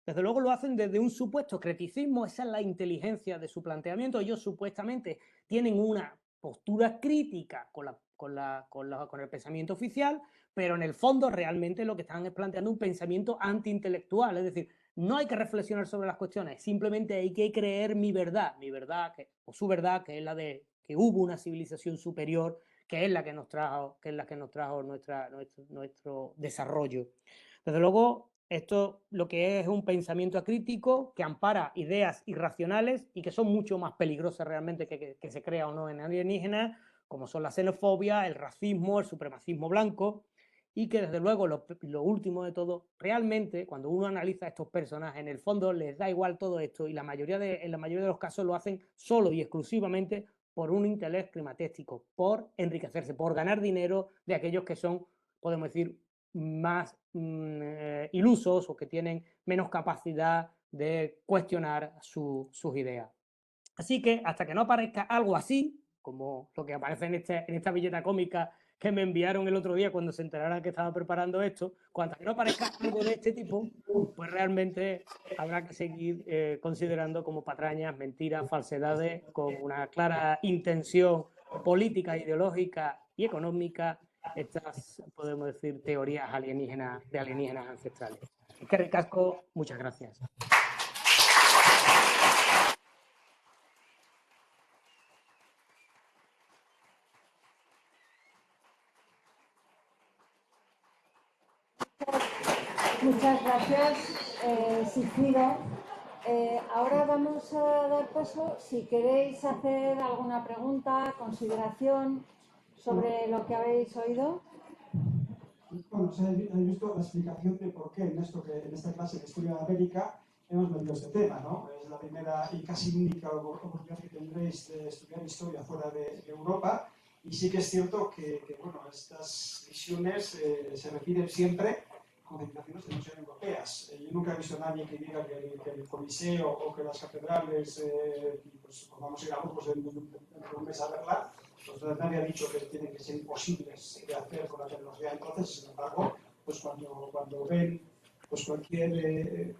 Desde luego lo hacen desde un supuesto criticismo, esa es la inteligencia de su planteamiento. Ellos supuestamente tienen una postura crítica con el pensamiento oficial, pero en el fondo realmente lo que están es planteando un pensamiento antiintelectual, es decir, no hay que reflexionar sobre las cuestiones, simplemente hay que creer mi verdad, o su verdad, que es la de que hubo una civilización superior, que es la que nos trajo, nuestro desarrollo. Desde luego, esto lo que es un pensamiento acrítico que ampara ideas irracionales y que son mucho más peligrosas realmente que se crea o no en alienígenas, como son la xenofobia, el racismo, el supremacismo blanco, y que desde luego lo último de todo, realmente cuando uno analiza a estos personajes, en el fondo les da igual todo esto y en la mayoría de los casos lo hacen solo y exclusivamente por un interés climatéstico, por enriquecerse, por ganar dinero de aquellos que son, podemos decir, más ilusos o que tienen menos capacidad de cuestionar sus ideas. Así que hasta que no aparezca algo así, como lo que aparece en esta billeta cómica que me enviaron el otro día cuando se enteraron que estaba preparando esto, hasta que no aparezca algo de este tipo, pues realmente habrá que seguir considerando como patrañas, mentiras, falsedades, con una clara intención política, ideológica y económica estas, podemos decir, teorías de alienígenas ancestrales. Es que recasco, muchas gracias. Muchas gracias, Sigfrido. Ahora vamos a dar paso, si queréis hacer alguna pregunta, consideración sobre lo que habéis oído. Bueno, se habéis visto la explicación de por qué en esta clase de Historia de América hemos metido este tema, ¿no? Es la primera y casi única oportunidad que tendréis de estudiar historia fuera de Europa, y sí que es cierto que bueno, estas visiones se refieren siempre con civilizaciones que no sean europeas. Yo nunca he visto a nadie que diga que el Coliseo o que las catedrales, pues vamos a ir a Burgos dentro de un mes a verla, pues nadie ha dicho que tienen que ser imposibles de hacer con la tecnología. Entonces, sin embargo, pues cuando ven pues cualquier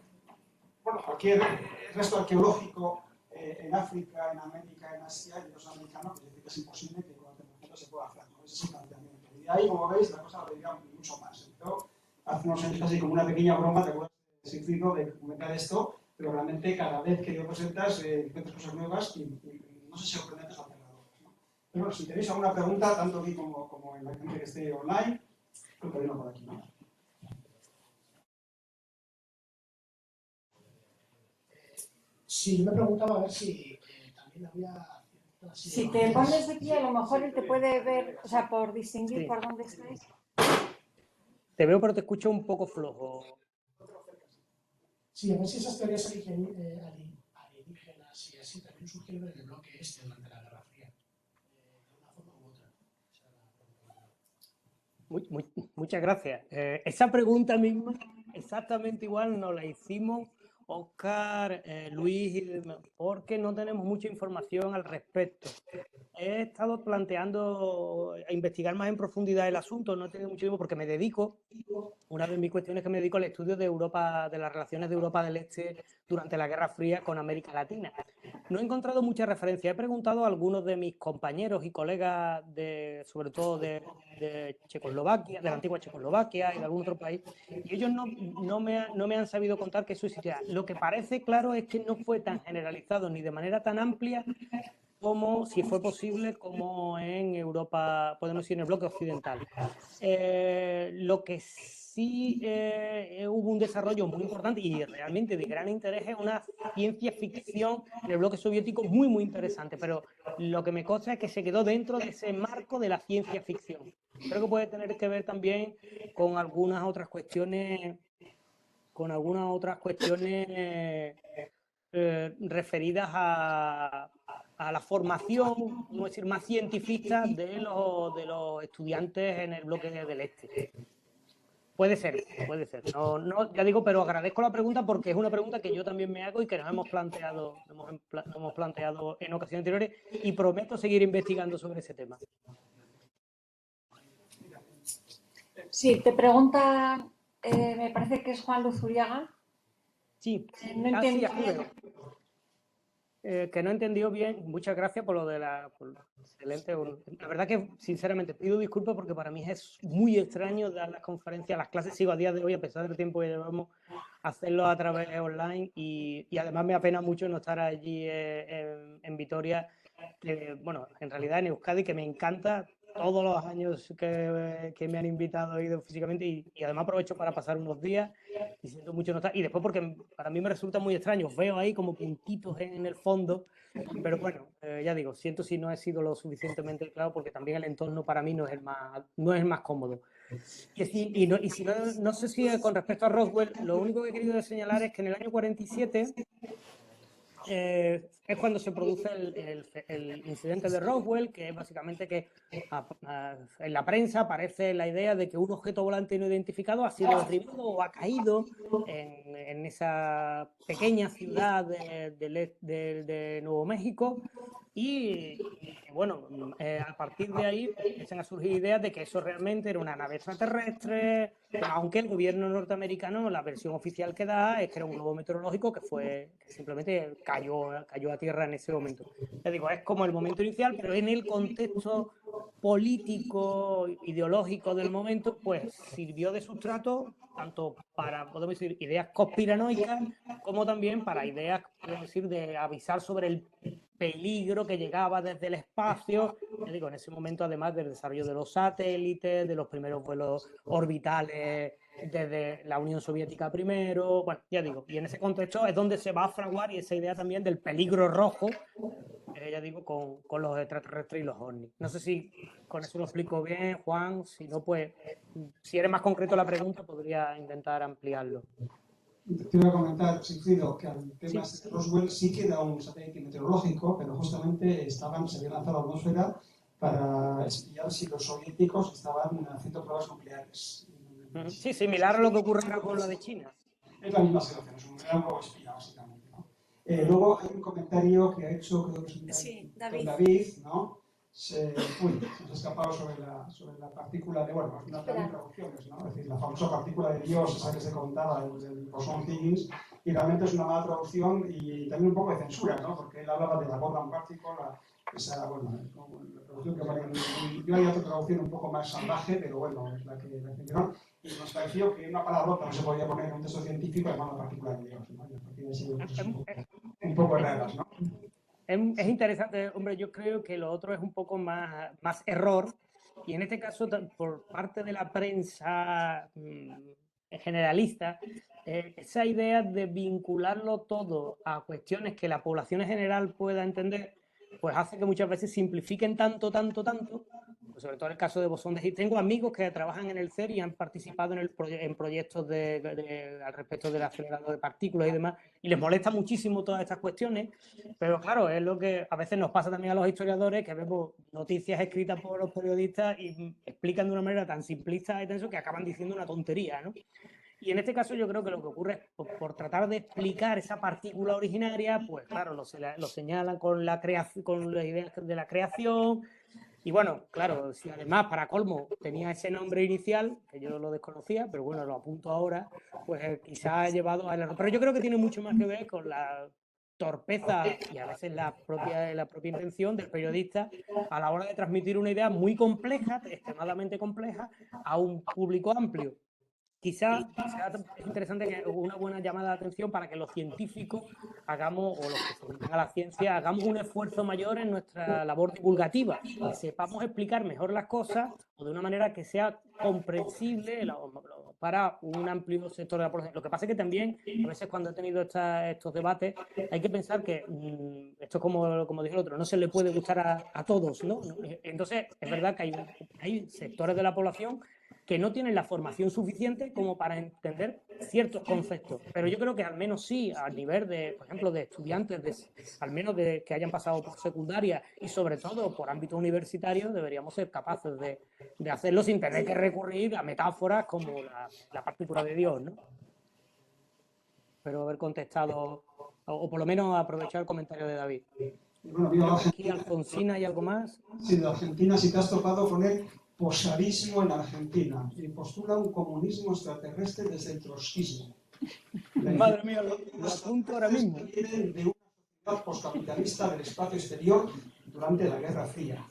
resto arqueológico en África, en América, en Asia, y los americanos, pues dicen que es imposible que con la tecnología se pueda hacer, ¿no? Ese es el planteamiento. Y de ahí, como veis, la cosa va mucho más. Yo hace unos años casi como una pequeña broma, te acuerdas de Sigfrido, de comentar esto, pero realmente cada vez que lo presentas encuentras cosas nuevas y no sé si sorprendentes o aterradoras, ¿no? Pero bueno, si tenéis alguna pregunta, tanto aquí como en la gente que esté online, pues podemos por aquí, ¿no? Sí, yo me preguntaba a ver si también había... Si te pones de pie, a lo mejor él te puede ver, o sea, por distinguir Sí. por dónde estáis. Te veo, pero te escucho un poco flojo. Sí, a ver si esas teorías alienígenas y así también surgieron en el bloque este durante la Guerra Fría, de una forma u otra. Muchas gracias. Esa pregunta misma, exactamente igual, nos la hicimos Óscar, Luis y demás, porque no tenemos mucha información al respecto. He estado planteando a investigar más en profundidad el asunto, no he tenido mucho tiempo porque me dedico, una de mis cuestiones es que me dedico al estudio de Europa, de las relaciones de Europa del Este durante la Guerra Fría con América Latina. No he encontrado mucha referencia. He preguntado a algunos de mis compañeros y colegas, sobre todo de Checoslovaquia, de la antigua Checoslovaquia y de algún otro país, y ellos no me han sabido contar que eso existía. Lo que parece claro es que no fue tan generalizado ni de manera tan amplia como, si fue posible, como en Europa, podemos decir, en el bloque occidental. Lo que sí hubo un desarrollo muy importante y realmente de gran interés es una ciencia ficción en el bloque soviético muy interesante, pero lo que me consta es que se quedó dentro de ese marco de la ciencia ficción. Creo que puede tener que ver también con algunas otras cuestiones, referidas a la formación, podemos decir, más científica de los estudiantes en el bloque del Este. Puede ser. No, ya digo, pero agradezco la pregunta porque es una pregunta que yo también me hago y que nos hemos planteado en ocasiones anteriores, y prometo seguir investigando sobre ese tema. Sí, te pregunta, me parece que es Juan Luz Uriaga. Sí, No sí, entendí aquí bien. veo. Que no he entendido bien. Muchas gracias por lo de excelente. La verdad que, sinceramente, pido disculpas porque para mí es muy extraño dar las conferencias, las clases. Sigo a día de hoy, a pesar del tiempo que llevamos, hacerlo a través de online y además me apena mucho no estar allí en Vitoria, bueno, en realidad en Euskadi, que me encanta todos los años que me han invitado, he ido físicamente y además aprovecho para pasar unos días y siento mucho no estar. Y después porque para mí me resulta muy extraño, os veo ahí como puntitos en el fondo, pero bueno, ya digo, siento si no he sido lo suficientemente claro porque también el entorno para mí no es el más cómodo. Y si no, no sé si con respecto a Roswell, lo único que he querido señalar es que en el año 47 es cuando se produce el incidente de Roswell, que es básicamente que en la prensa aparece la idea de que un objeto volante no identificado ha sido derribado o ha caído en esa pequeña ciudad de Nuevo México. Y bueno, a partir de ahí empiezan a surgir ideas de que eso realmente era una nave extraterrestre, aunque el gobierno norteamericano, la versión oficial que da es que era un globo meteorológico que simplemente cayó a tierra en ese momento. Ya digo, es como el momento inicial, pero en el contexto político, ideológico del momento, pues sirvió de sustrato tanto para, podemos decir, ideas conspiranoicas, como también para ideas, podemos decir, de avisar sobre el peligro que llegaba desde el espacio. Ya digo, en ese momento, además del desarrollo de los satélites, de los primeros vuelos orbitales desde la Unión Soviética primero, bueno, ya digo, y en ese contexto es donde se va a fraguar y esa idea también del peligro rojo, ya digo, con los extraterrestres y los ovnis. No sé si con eso lo explico bien, Juan, si no, pues, si eres más concreto la pregunta, podría intentar ampliarlo. Te iba a comentar, Sigfrido, que al tema Sí. de Roswell sí queda un satélite meteorológico, pero justamente se había lanzado a la atmósfera para espiar si los soviéticos estaban haciendo pruebas nucleares. Sí, similar a lo que ocurrirá con la de China. Es la misma situación, es un globo espía, básicamente, ¿no? Luego hay un comentario que ha hecho, creo que es Sí, David, ¿no? Se ha escapado sobre la partícula de, bueno, no hay traducciones, ¿no? Es decir, la famosa partícula de Dios, esa que se contaba del bosón Higgins, y realmente es una mala traducción y también un poco de censura, ¿no? Porque él hablaba de la Gordon Particle, esa, bueno, la traducción que ponía, yo hay otra traducción un poco más salvaje, pero bueno, es la que hicieron, y nos pareció que una palabra no se podía poner en un texto científico llamando partícula de Dios, ¿no? Y a partir de ahí un poco raras, ¿no? Es interesante, hombre, yo creo que lo otro es un poco más error, y en este caso, por parte de la prensa generalista, esa idea de vincularlo todo a cuestiones que la población en general pueda entender, pues hace que muchas veces simplifiquen tanto, pues sobre todo en el caso de bosón de Higgs. Tengo amigos que trabajan en el CERN y han participado en proyectos al respecto del acelerador de partículas y demás, y les molesta muchísimo todas estas cuestiones, pero claro, es lo que a veces nos pasa también a los historiadores, que vemos noticias escritas por los periodistas y explican de una manera tan simplista y tenso que acaban diciendo una tontería, ¿no? Y en este caso yo creo que lo que ocurre es, por tratar de explicar esa partícula originaria, pues claro, lo señalan con las ideas de la creación. Y bueno, claro, si además para colmo tenía ese nombre inicial, que yo lo desconocía, pero bueno, lo apunto ahora, pues quizás ha llevado al error. Pero yo creo que tiene mucho más que ver con la torpeza y a veces la propia intención del periodista a la hora de transmitir una idea muy compleja, extremadamente compleja, a un público amplio. Quizá es interesante que una buena llamada de atención para que los científicos hagamos, o los que se dedican a la ciencia, hagamos un esfuerzo mayor en nuestra labor divulgativa y sepamos explicar mejor las cosas o de una manera que sea comprensible para un amplio sector de la población. Lo que pasa es que también, a veces cuando he tenido estos debates, hay que pensar que esto es como dijo el otro, no se le puede gustar a todos, ¿no? Entonces, es verdad que hay sectores de la población que no tienen la formación suficiente como para entender ciertos conceptos. Pero yo creo que al menos sí, a nivel de, por ejemplo, de estudiantes, al menos de que hayan pasado por secundaria y sobre todo por ámbito universitario, deberíamos ser capaces de hacerlo sin tener que recurrir a metáforas como la partícula de Dios, ¿no? Pero haber contestado, o por lo menos aprovechar el comentario de David. Bueno, Creo que aquí Alfonsina y algo más. Sí, de Argentina, si te has topado con el posarismo en Argentina y postula un comunismo extraterrestre desde el trotskismo. Madre mía, lo apunto ahora mismo. Vienen de una sociedad postcapitalista del espacio exterior durante la Guerra Fría.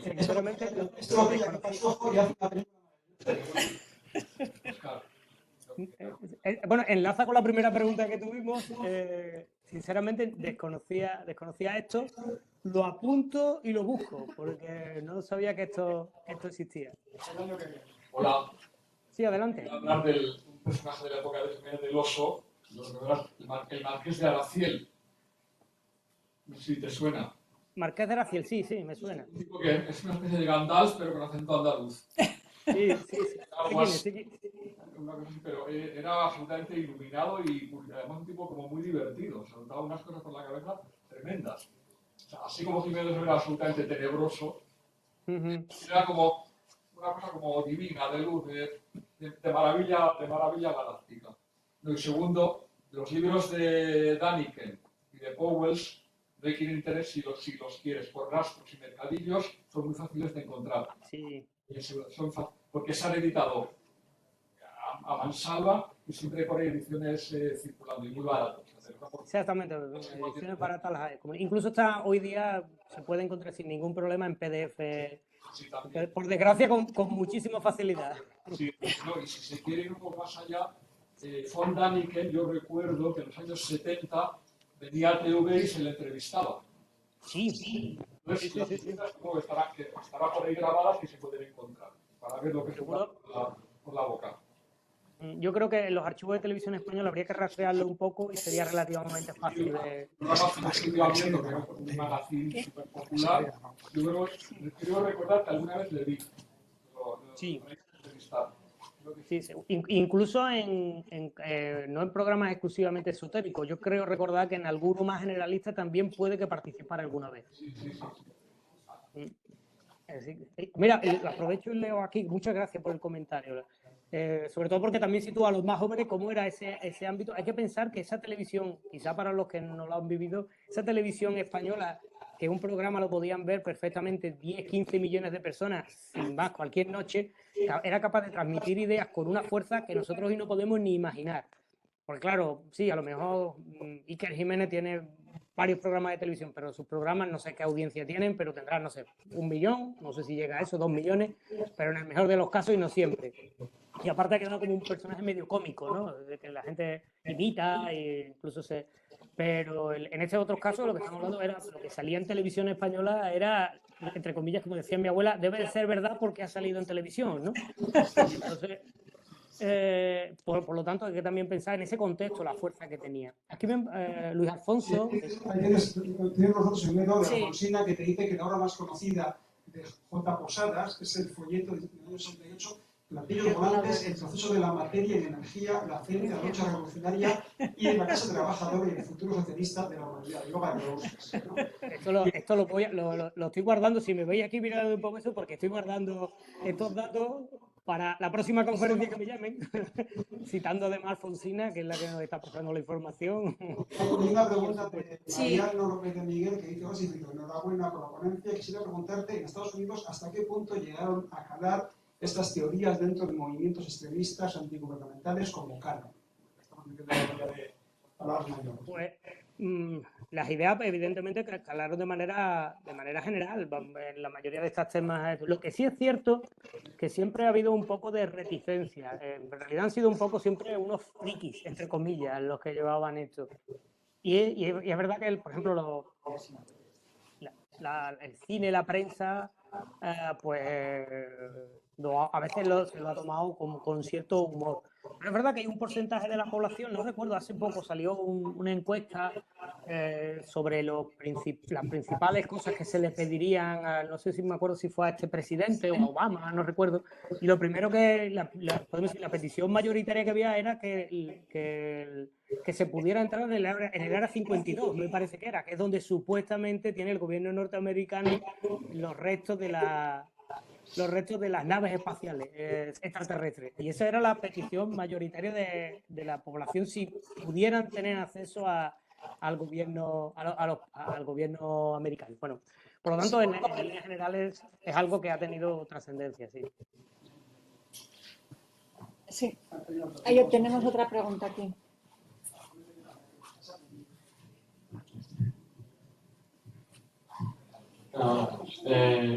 Sinceramente, Esto lo pilla con los ojos y hace una película. Bueno, enlaza con la primera pregunta que tuvimos. Sinceramente, desconocía esto. Lo apunto y lo busco, porque no sabía que esto existía. Hola. Sí, adelante. Voy a hablar de un personaje de la época del oso, el Marqués de Araciel. No sé si te suena. Marqués de Araciel, sí, me suena. Un tipo que es una especie de Gandalf, pero con acento andaluz. Sí. Algo así, una cosa así, pero era absolutamente iluminado y además un tipo como muy divertido. Se notaba unas cosas por la cabeza tremendas. O sea, así como Jiménez era absolutamente tenebroso, era como una cosa como divina, de luz, de maravilla galáctica. No, y segundo, los libros de Daniken y de Powells no hay quien interés si los quieres por rastros y mercadillos, son muy fáciles de encontrar. Sí. Porque se han editado a mansalva y siempre por ahí ediciones circulando y muy baratas. Exactamente, ediciones baratas las hay. Incluso hoy día se puede encontrar sin ningún problema en PDF, sí, por desgracia con muchísima facilidad. Sí, no, y si se quiere ir un poco más allá, von Daniken, yo recuerdo que en los años 70 venía a TV y se le entrevistaba. Sí. Entonces, las entrevistas como estarán por ahí grabadas que se pueden encontrar para ver lo que se por la boca. Yo creo que en los archivos de Televisión Española habría que rastrearlo un poco y sería relativamente fácil de... Un magazine súper popular. Yo creo recordar que alguna vez le vi. Sí. Incluso no en programas exclusivamente esotéricos. Yo creo recordar que en alguno más generalista también puede que participara alguna vez. Mira, aprovecho y leo aquí. Muchas gracias por el comentario. Sobre todo porque también sitúa a los más jóvenes cómo era ese ámbito. Hay que pensar que esa televisión, quizá para los que no lo han vivido, esa televisión española, que un programa lo podían ver perfectamente 10, 15 millones de personas, sin más, cualquier noche, era capaz de transmitir ideas con una fuerza que nosotros hoy no podemos ni imaginar. Porque claro, sí, a lo mejor Iker Jiménez tiene varios programas de televisión, pero sus programas no sé qué audiencia tienen, pero tendrán, no sé, 1 millón, no sé si llega a eso, 2 millones, pero en el mejor de los casos y no siempre. Y aparte ha quedado como un personaje medio cómico, ¿no? De que la gente imita e incluso se... Pero en este otro caso lo que estamos hablando era lo que salía en televisión española era, entre comillas, como decía mi abuela, debe de ser verdad porque ha salido en televisión, ¿no? Entonces, por lo tanto, hay que también pensar en ese contexto, la fuerza que tenía. Aquí Luis Alfonso... Tienes nosotros el método de Alfonsina que te dice que la obra más conocida de J. Posadas es el folleto del año 68, Platillos volantes, el proceso de la materia y la energía, la fe, la lucha revolucionaria y en la clase trabajadora y el futuro socialista de la humanidad. Digo para que lo busques, ¿no? Esto lo estoy guardando. Si me veis aquí mirando un poco eso, porque estoy guardando estos datos para la próxima conferencia que me llamen, citando además a Alfonsina, que es la que nos está pasando la información. Hay una pregunta de Mariano López de Miguel que dice: Osito, enhorabuena por la ponencia. Quisiera preguntarte, en Estados Unidos, ¿hasta qué punto llegaron a calar estas teorías dentro de movimientos extremistas antigubernamentales como canon? Estamos metiendo la teoría de palabras mayores. Pues las ideas, evidentemente, calaron de manera general en la mayoría de estos temas. Lo que sí es cierto que siempre ha habido un poco de reticencia. En realidad han sido un poco siempre unos frikis, entre comillas, los que llevaban esto. Y es verdad que, por ejemplo, el cine, la prensa, pues a veces se lo ha tomado con cierto humor. Pero es verdad que hay un porcentaje de la población, no recuerdo, hace poco salió una encuesta sobre las principales cosas que se le pedirían, no sé si me acuerdo si fue a este presidente o a Obama, no recuerdo, y lo primero que, podemos decir, la petición mayoritaria que había era que se pudiera entrar en el área 52, me parece que es donde supuestamente tiene el gobierno norteamericano los restos de las naves espaciales extraterrestres. Y esa era la petición mayoritaria de la población, si pudieran tener acceso al gobierno americano. Bueno, por lo tanto, en líneas generales es algo que ha tenido trascendencia, sí. Sí, ahí tenemos otra pregunta aquí.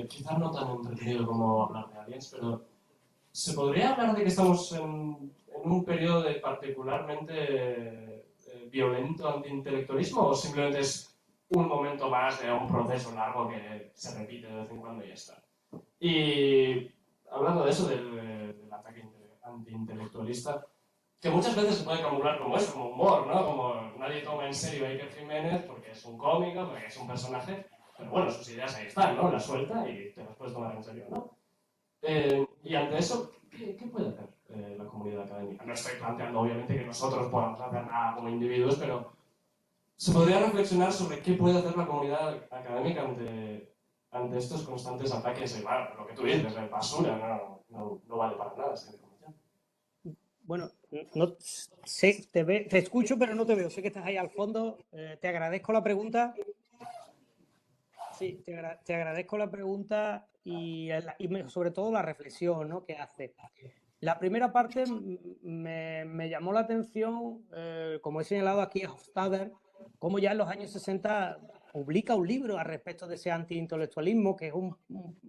Quizás no tan entretenido como hablar de aliens, pero ¿se podría hablar de que estamos en un periodo de particularmente violento antiintelectualismo o simplemente es un momento más de un proceso largo que se repite de vez en cuando y ya está? Y hablando de eso, del ataque antiintelectualista, que muchas veces se puede camuflar como eso, como humor, ¿no? Como nadie toma en serio a Iker Jiménez porque es un cómico, porque es un personaje, pero bueno, sus ideas ahí están, ¿no? Las suelta y te las puedes tomar en serio, ¿no? Y ante eso, ¿qué puede hacer la comunidad académica? No estoy planteando, obviamente, que nosotros podamos hacer nada como individuos, pero se podría reflexionar sobre qué puede hacer la comunidad académica ante estos constantes ataques. Y, bueno, lo que tú dices, basura, no vale para nada esta información. Bueno, no sé, te escucho, pero no te veo. Sé que estás ahí al fondo. Te agradezco la pregunta. Sí, te agradezco la pregunta y sobre todo la reflexión, ¿no?, que hace. La primera parte me llamó la atención, como he señalado aquí, Hofstadter, como ya en los años 60 publica un libro al respecto de ese antiintelectualismo, que es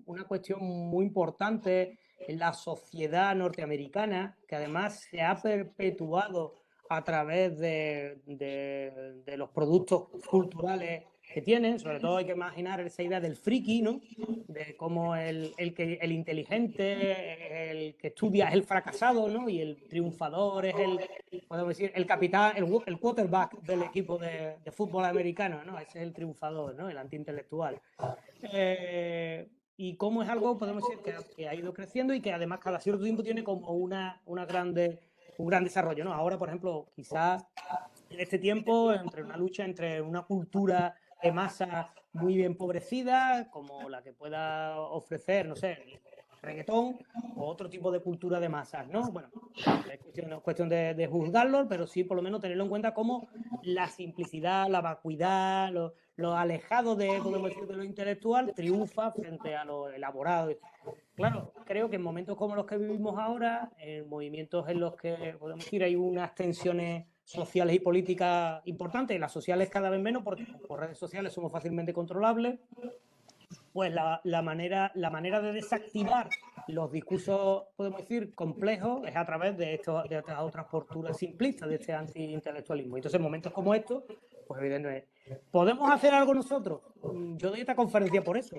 una cuestión muy importante en la sociedad norteamericana, que además se ha perpetuado a través de los productos culturales que tienen. Sobre todo hay que imaginar esa idea del friki, ¿no?, de cómo el inteligente, el que estudia es el fracasado, ¿no?, y el triunfador es podemos decir, el capitán, el quarterback del equipo de fútbol americano, ¿no? Ese es el triunfador, ¿no?, el antiintelectual. Y cómo es algo, podemos decir, que ha ido creciendo y que además cada cierto tiempo tiene como un gran desarrollo, ¿no? Ahora, por ejemplo, quizás en este tiempo, entre una lucha entre una cultura de masa muy empobrecida, como la que pueda ofrecer, no sé, reggaetón, o otro tipo de cultura de masas, ¿no? Bueno, no es cuestión de juzgarlo, pero sí por lo menos tenerlo en cuenta como la simplicidad, la vacuidad, lo alejado podemos decir, de lo intelectual, triunfa frente a lo elaborado. Claro, creo que en momentos como los que vivimos ahora, en movimientos en los que, podemos decir, hay unas tensiones sociales y políticas importantes, las sociales cada vez menos, porque por redes sociales somos fácilmente controlables, pues la manera de desactivar los discursos, podemos decir, complejos, es a través de estas otras posturas simplistas, de este antiintelectualismo. Entonces, en momentos como estos, pues evidentemente, ¿podemos hacer algo nosotros? Yo doy esta conferencia por eso.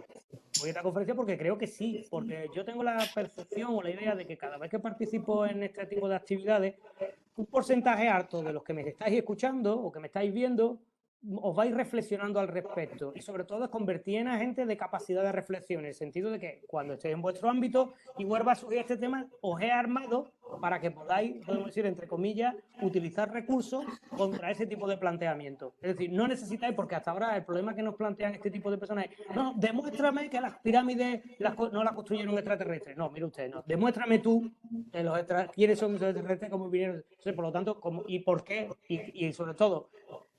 Doy esta conferencia porque creo que sí, porque yo tengo la percepción o la idea de que cada vez que participo en este tipo de actividades, un porcentaje alto de los que me estáis escuchando o que me estáis viendo, os vais reflexionando al respecto, y sobre todo es convertir en agentes de capacidad de reflexión, en el sentido de que cuando estéis en vuestro ámbito y vuelva a surgir este tema, os he armado para que podáis, podemos decir, entre comillas, utilizar recursos contra ese tipo de planteamiento. Es decir, no necesitáis, porque hasta ahora el problema que nos plantean este tipo de personas es: no, demuéstrame que las pirámides no las construyeron extraterrestres. No, mire usted, no, demuéstrame tú quiénes son los extraterrestres, cómo vinieron. Entonces, por lo tanto, y por qué, y sobre todo,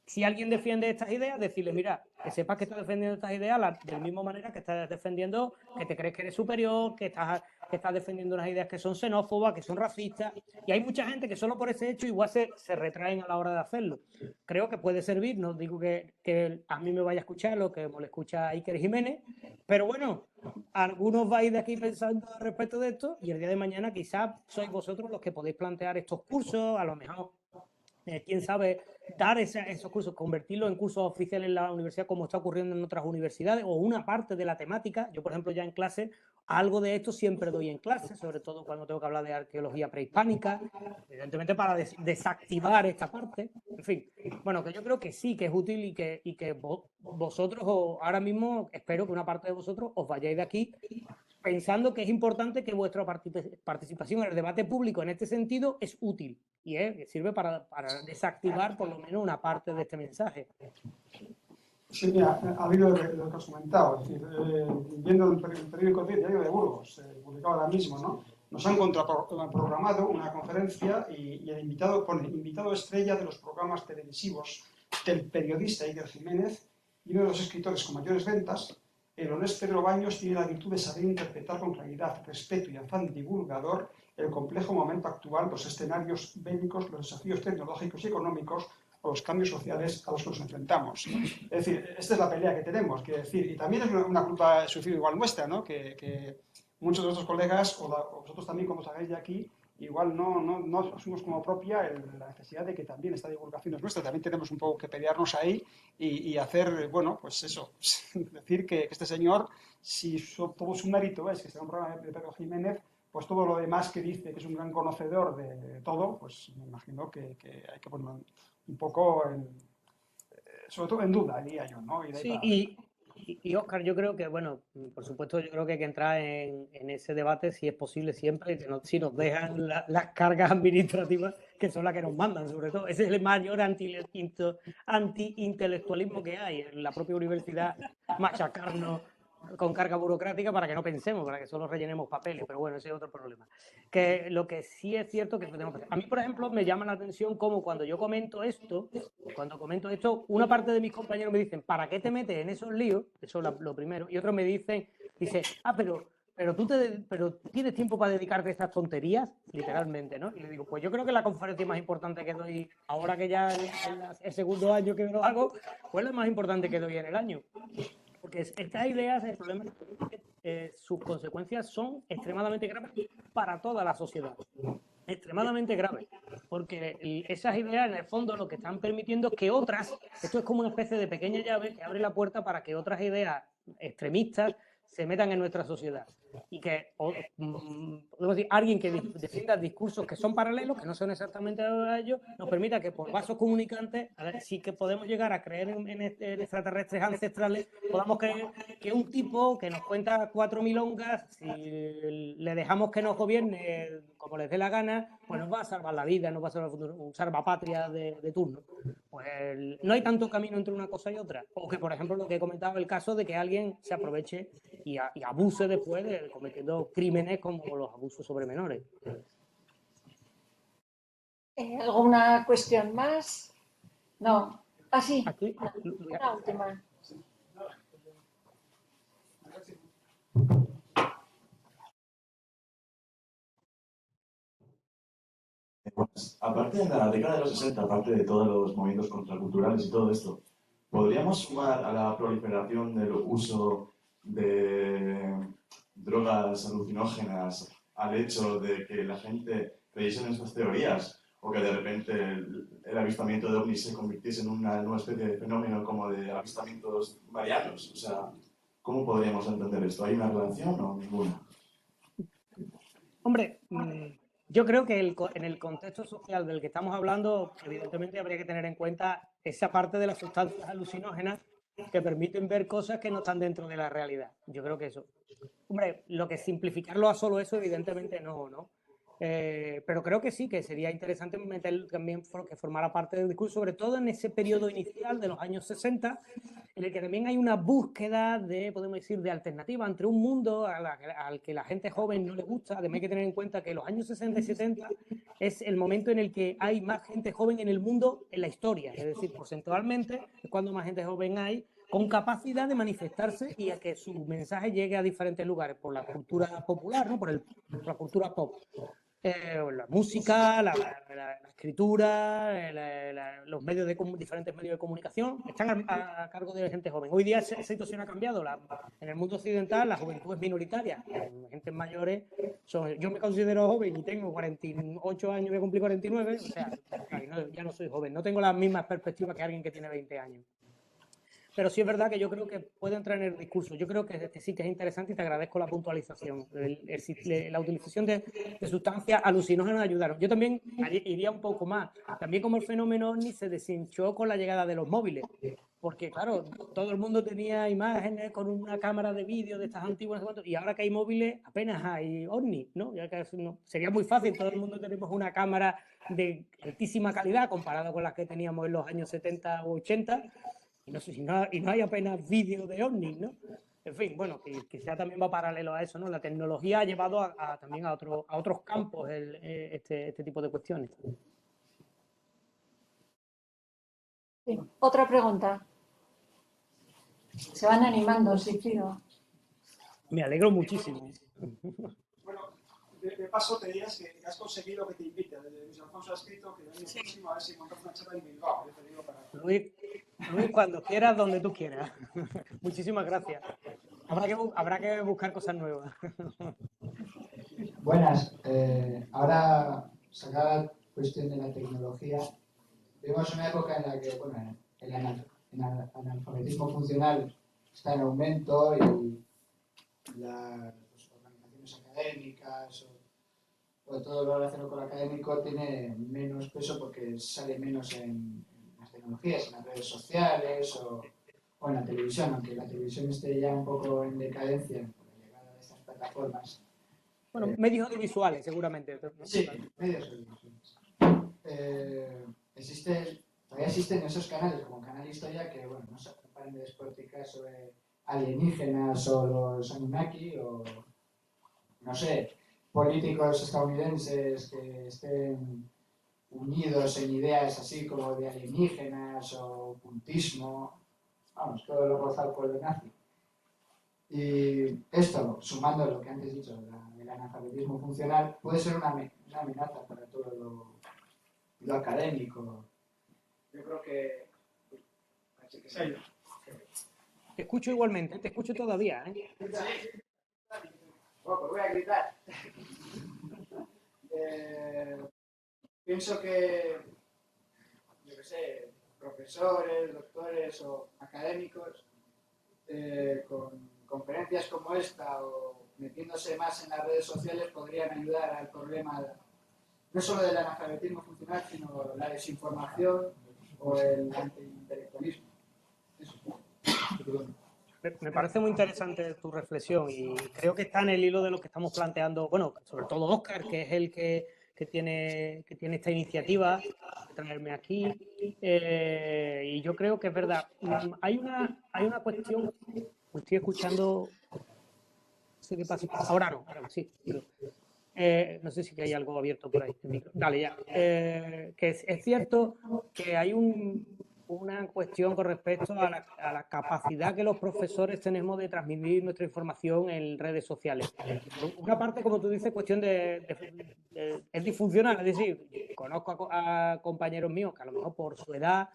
si alguien defiende estas ideas, decirle: mira, que sepas que estás defendiendo estas ideas de la misma manera que estás defendiendo que te crees que eres superior, que estás defendiendo unas ideas que son xenófobas, que son racistas. Y hay mucha gente que solo por ese hecho igual se retraen a la hora de hacerlo. Creo que puede servir, no digo que a mí me vaya a escuchar lo que le escucha a Iker Jiménez, pero bueno, algunos vais de aquí pensando al respecto de esto, y el día de mañana quizás sois vosotros los que podéis plantear estos cursos, a lo mejor, quién sabe, dar esos cursos, convertirlos en cursos oficiales en la universidad, como está ocurriendo en otras universidades, o una parte de la temática. Yo, por ejemplo, ya en clase, algo de esto siempre doy en clase, sobre todo cuando tengo que hablar de arqueología prehispánica, evidentemente para desactivar esta parte. En fin, bueno, que yo creo que sí, que es útil, y que vosotros, ahora mismo, espero que una parte de vosotros os vayáis de aquí pensando que es importante que vuestra participación en el debate público en este sentido es útil y sirve para desactivar por lo menos una parte de este mensaje. Sí, mira, ha habido lo que has comentado, es decir, viendo el periódico Diario de Burgos, publicado ahora mismo, ¿no? Nos han contraprogramado una conferencia y el invitado pone: invitado estrella de los programas televisivos del periodista Iker Jiménez y uno de los escritores con mayores ventas. El honesto Pedro Baños tiene la virtud de saber interpretar con claridad, respeto y afán divulgador el complejo momento actual, los escenarios bélicos, los desafíos tecnológicos y económicos o los cambios sociales a los que nos enfrentamos. Es decir, esta es la pelea que tenemos, quiero decir, y también es una culpa de suicidio igual nuestra, ¿no? Que muchos de nuestros colegas, o vosotros también, como sabéis de aquí, igual no asumimos como propia la necesidad de que también esta divulgación es nuestra, también tenemos un poco que pelearnos ahí y hacer, bueno, pues eso, decir que este señor, si todo su mérito es que sea un programa de Pedro Jiménez, pues todo lo demás que dice que es un gran conocedor de todo, pues me imagino que hay que poner un poco, sobre todo en duda, diría yo, ¿no? Sí, y Óscar, yo creo que, bueno, por supuesto, yo creo que hay que entrar en ese debate si es posible siempre, que si nos dejan las cargas administrativas, que son las que nos mandan, sobre todo. Ese es el mayor anti-intelectualismo que hay en la propia universidad, machacarnos con carga burocrática para que no pensemos, para que solo rellenemos papeles, pero bueno, ese es otro problema. Que lo que sí es cierto que tenemos que hacer. A mí, por ejemplo, me llama la atención cómo cuando yo comento esto, una parte de mis compañeros me dicen, ¿para qué te metes en esos líos? Eso es lo primero. Y otros me dicen, pero tú tienes tiempo para dedicarte a estas tonterías, literalmente, ¿no? Y le digo, pues yo creo que la conferencia más importante que doy, ahora que ya el segundo año que lo hago, pues la más importante que doy en el año. Porque estas ideas, el problema es que sus consecuencias son extremadamente graves para toda la sociedad. Extremadamente graves. Porque esas ideas, en el fondo, lo que están permitiendo es que otras, esto es como una especie de pequeña llave que abre la puerta para que otras ideas extremistas se metan en nuestra sociedad. Y que, podemos decir, alguien que defienda discursos que son paralelos, que no son exactamente a ellos, nos permita que por vasos comunicantes, a ver, sí que podemos llegar a creer en extraterrestres ancestrales, podamos creer que un tipo que nos cuenta 4 milongas, si le dejamos que nos gobierne como les dé la gana, pues nos va a salvar la vida, nos va a salvar el futuro, un salvapatria de turno. Pues no hay tanto camino entre una cosa y otra. O que, por ejemplo, lo que he comentado, el caso de que alguien se aproveche y abuse después cometiendo crímenes como los abusos sobre menores. ¿Alguna cuestión más? No. Ah, sí. Aquí, la última. Pues, aparte de la década de los 60, aparte de todos los movimientos contraculturales y todo esto, ¿podríamos sumar a la proliferación del uso de drogas alucinógenas al hecho de que la gente creyese en estas teorías o que de repente el avistamiento de ovnis se convirtiese en una nueva especie de fenómeno como de avistamientos marianos? O sea, ¿cómo podríamos entender esto? ¿Hay una relación o ninguna? Hombre, yo creo que en el contexto social del que estamos hablando, evidentemente habría que tener en cuenta esa parte de las sustancias alucinógenas que permiten ver cosas que no están dentro de la realidad. Yo creo que eso. Hombre, lo que simplificarlo a solo eso, evidentemente no. Pero creo que sí, que sería interesante meter también que formara parte del discurso, sobre todo en ese periodo inicial de los años 60, en el que también hay una búsqueda podemos decir, de alternativa entre un mundo al que la gente joven no le gusta. Además hay que tener en cuenta que los años 60 y 70 es el momento en el que hay más gente joven en el mundo en la historia, es decir, porcentualmente es cuando más gente joven hay, con capacidad de manifestarse y a que su mensaje llegue a diferentes lugares, por la cultura popular, ¿no? por la cultura pop. La música, la escritura, los diferentes medios de comunicación están a cargo de gente joven. Hoy día esa situación ha cambiado. En el mundo occidental la juventud es minoritaria. Gente mayores, yo me considero joven y tengo 48 años, voy a cumplir 49, o sea, ya no soy joven. No tengo las mismas perspectivas que alguien que tiene 20 años. Pero sí es verdad que yo creo que puede entrar en el discurso. Yo creo que sí que es interesante y te agradezco la puntualización. La utilización de sustancias alucinógenas ayudaron. Yo también iría un poco más. También como el fenómeno OVNI se deshinchó con la llegada de los móviles. Porque, claro, todo el mundo tenía imágenes con una cámara de vídeo de estas antiguas, y ahora que hay móviles apenas hay OVNI, ¿no? Ya que sería muy fácil, todo el mundo tenemos una cámara de altísima calidad comparada con las que teníamos en los años 70 o 80, y no hay apenas vídeo de ovnis, ¿no? En fin, bueno, quizá también va paralelo a eso, ¿no? La tecnología ha llevado también a otros campos este tipo de cuestiones. Sí. Otra pregunta. Se van animando, sí, Fido. Me alegro muchísimo. Bueno, de paso te dirías que has conseguido que te invite. Luis Alfonso ha escrito que el año próximo a ver si montamos una charla en Bilbao. Yo te digo para... Luis, cuando quieras, donde tú quieras. Muchísimas gracias. Habrá que buscar cosas nuevas. Buenas. Ahora, sacada la cuestión de la tecnología, vivimos una época en la que, bueno, el analfabetismo funcional está en aumento y las organizaciones académicas o todo lo relacionado con lo académico tiene menos peso porque sale menos en las tecnologías, en las redes sociales o en la televisión, aunque la televisión esté ya un poco en decadencia por la llegada de estas plataformas. Bueno, medios audiovisuales, seguramente. Sí, medios audiovisuales. Todavía existen esos canales, como Canal Historia, que bueno, no se paran de despotricar sobre alienígenas o los Anunnaki, o no sé, políticos estadounidenses que estén unidos en ideas así como de alienígenas o ocultismo, vamos, todo lo rozado por el nazi. Y esto, sumando lo que antes he dicho, el analfabetismo funcional, puede ser una amenaza para todo lo académico. Yo creo que... Así que sí. Te escucho igualmente, te escucho todavía, ¿eh? Bueno, pues voy a gritar. Pienso que, yo qué sé, profesores, doctores o académicos, con conferencias como esta o metiéndose más en las redes sociales podrían ayudar al problema no solo del analfabetismo funcional, sino la desinformación o el antiintelectualismo. Eso. Me parece muy interesante tu reflexión y creo que está en el hilo de lo que estamos planteando, bueno, sobre todo Óscar, que es el que tiene esta iniciativa de traerme aquí, y yo creo que es verdad. Hay una cuestión, me estoy escuchando, no sé qué pasa, ahora sí. No sé si hay algo abierto por ahí. Dale, ya. Que es cierto que hay una cuestión con respecto a la capacidad que los profesores tenemos de transmitir nuestra información en redes sociales. Por una parte, como tú dices, cuestión es disfuncional, es decir, conozco a compañeros míos que a lo mejor por su edad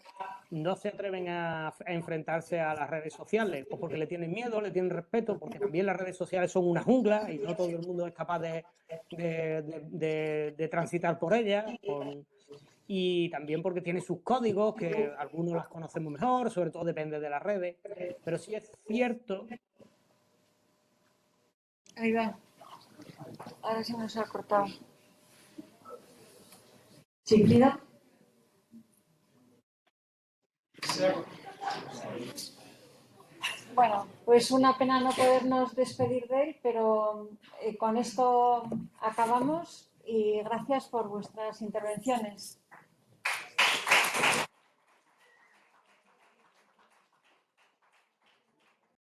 no se atreven a enfrentarse a las redes sociales, o porque le tienen miedo, le tienen respeto, porque también las redes sociales son una jungla y no todo el mundo es capaz de transitar por ellas, y también porque tiene sus códigos, que algunos las conocemos mejor, sobre todo depende de las redes, pero sí es cierto... Ahí va. Ahora se nos ha cortado. ¿Sí, Frida? Bueno, pues una pena no podernos despedir de él, pero con esto acabamos y gracias por vuestras intervenciones.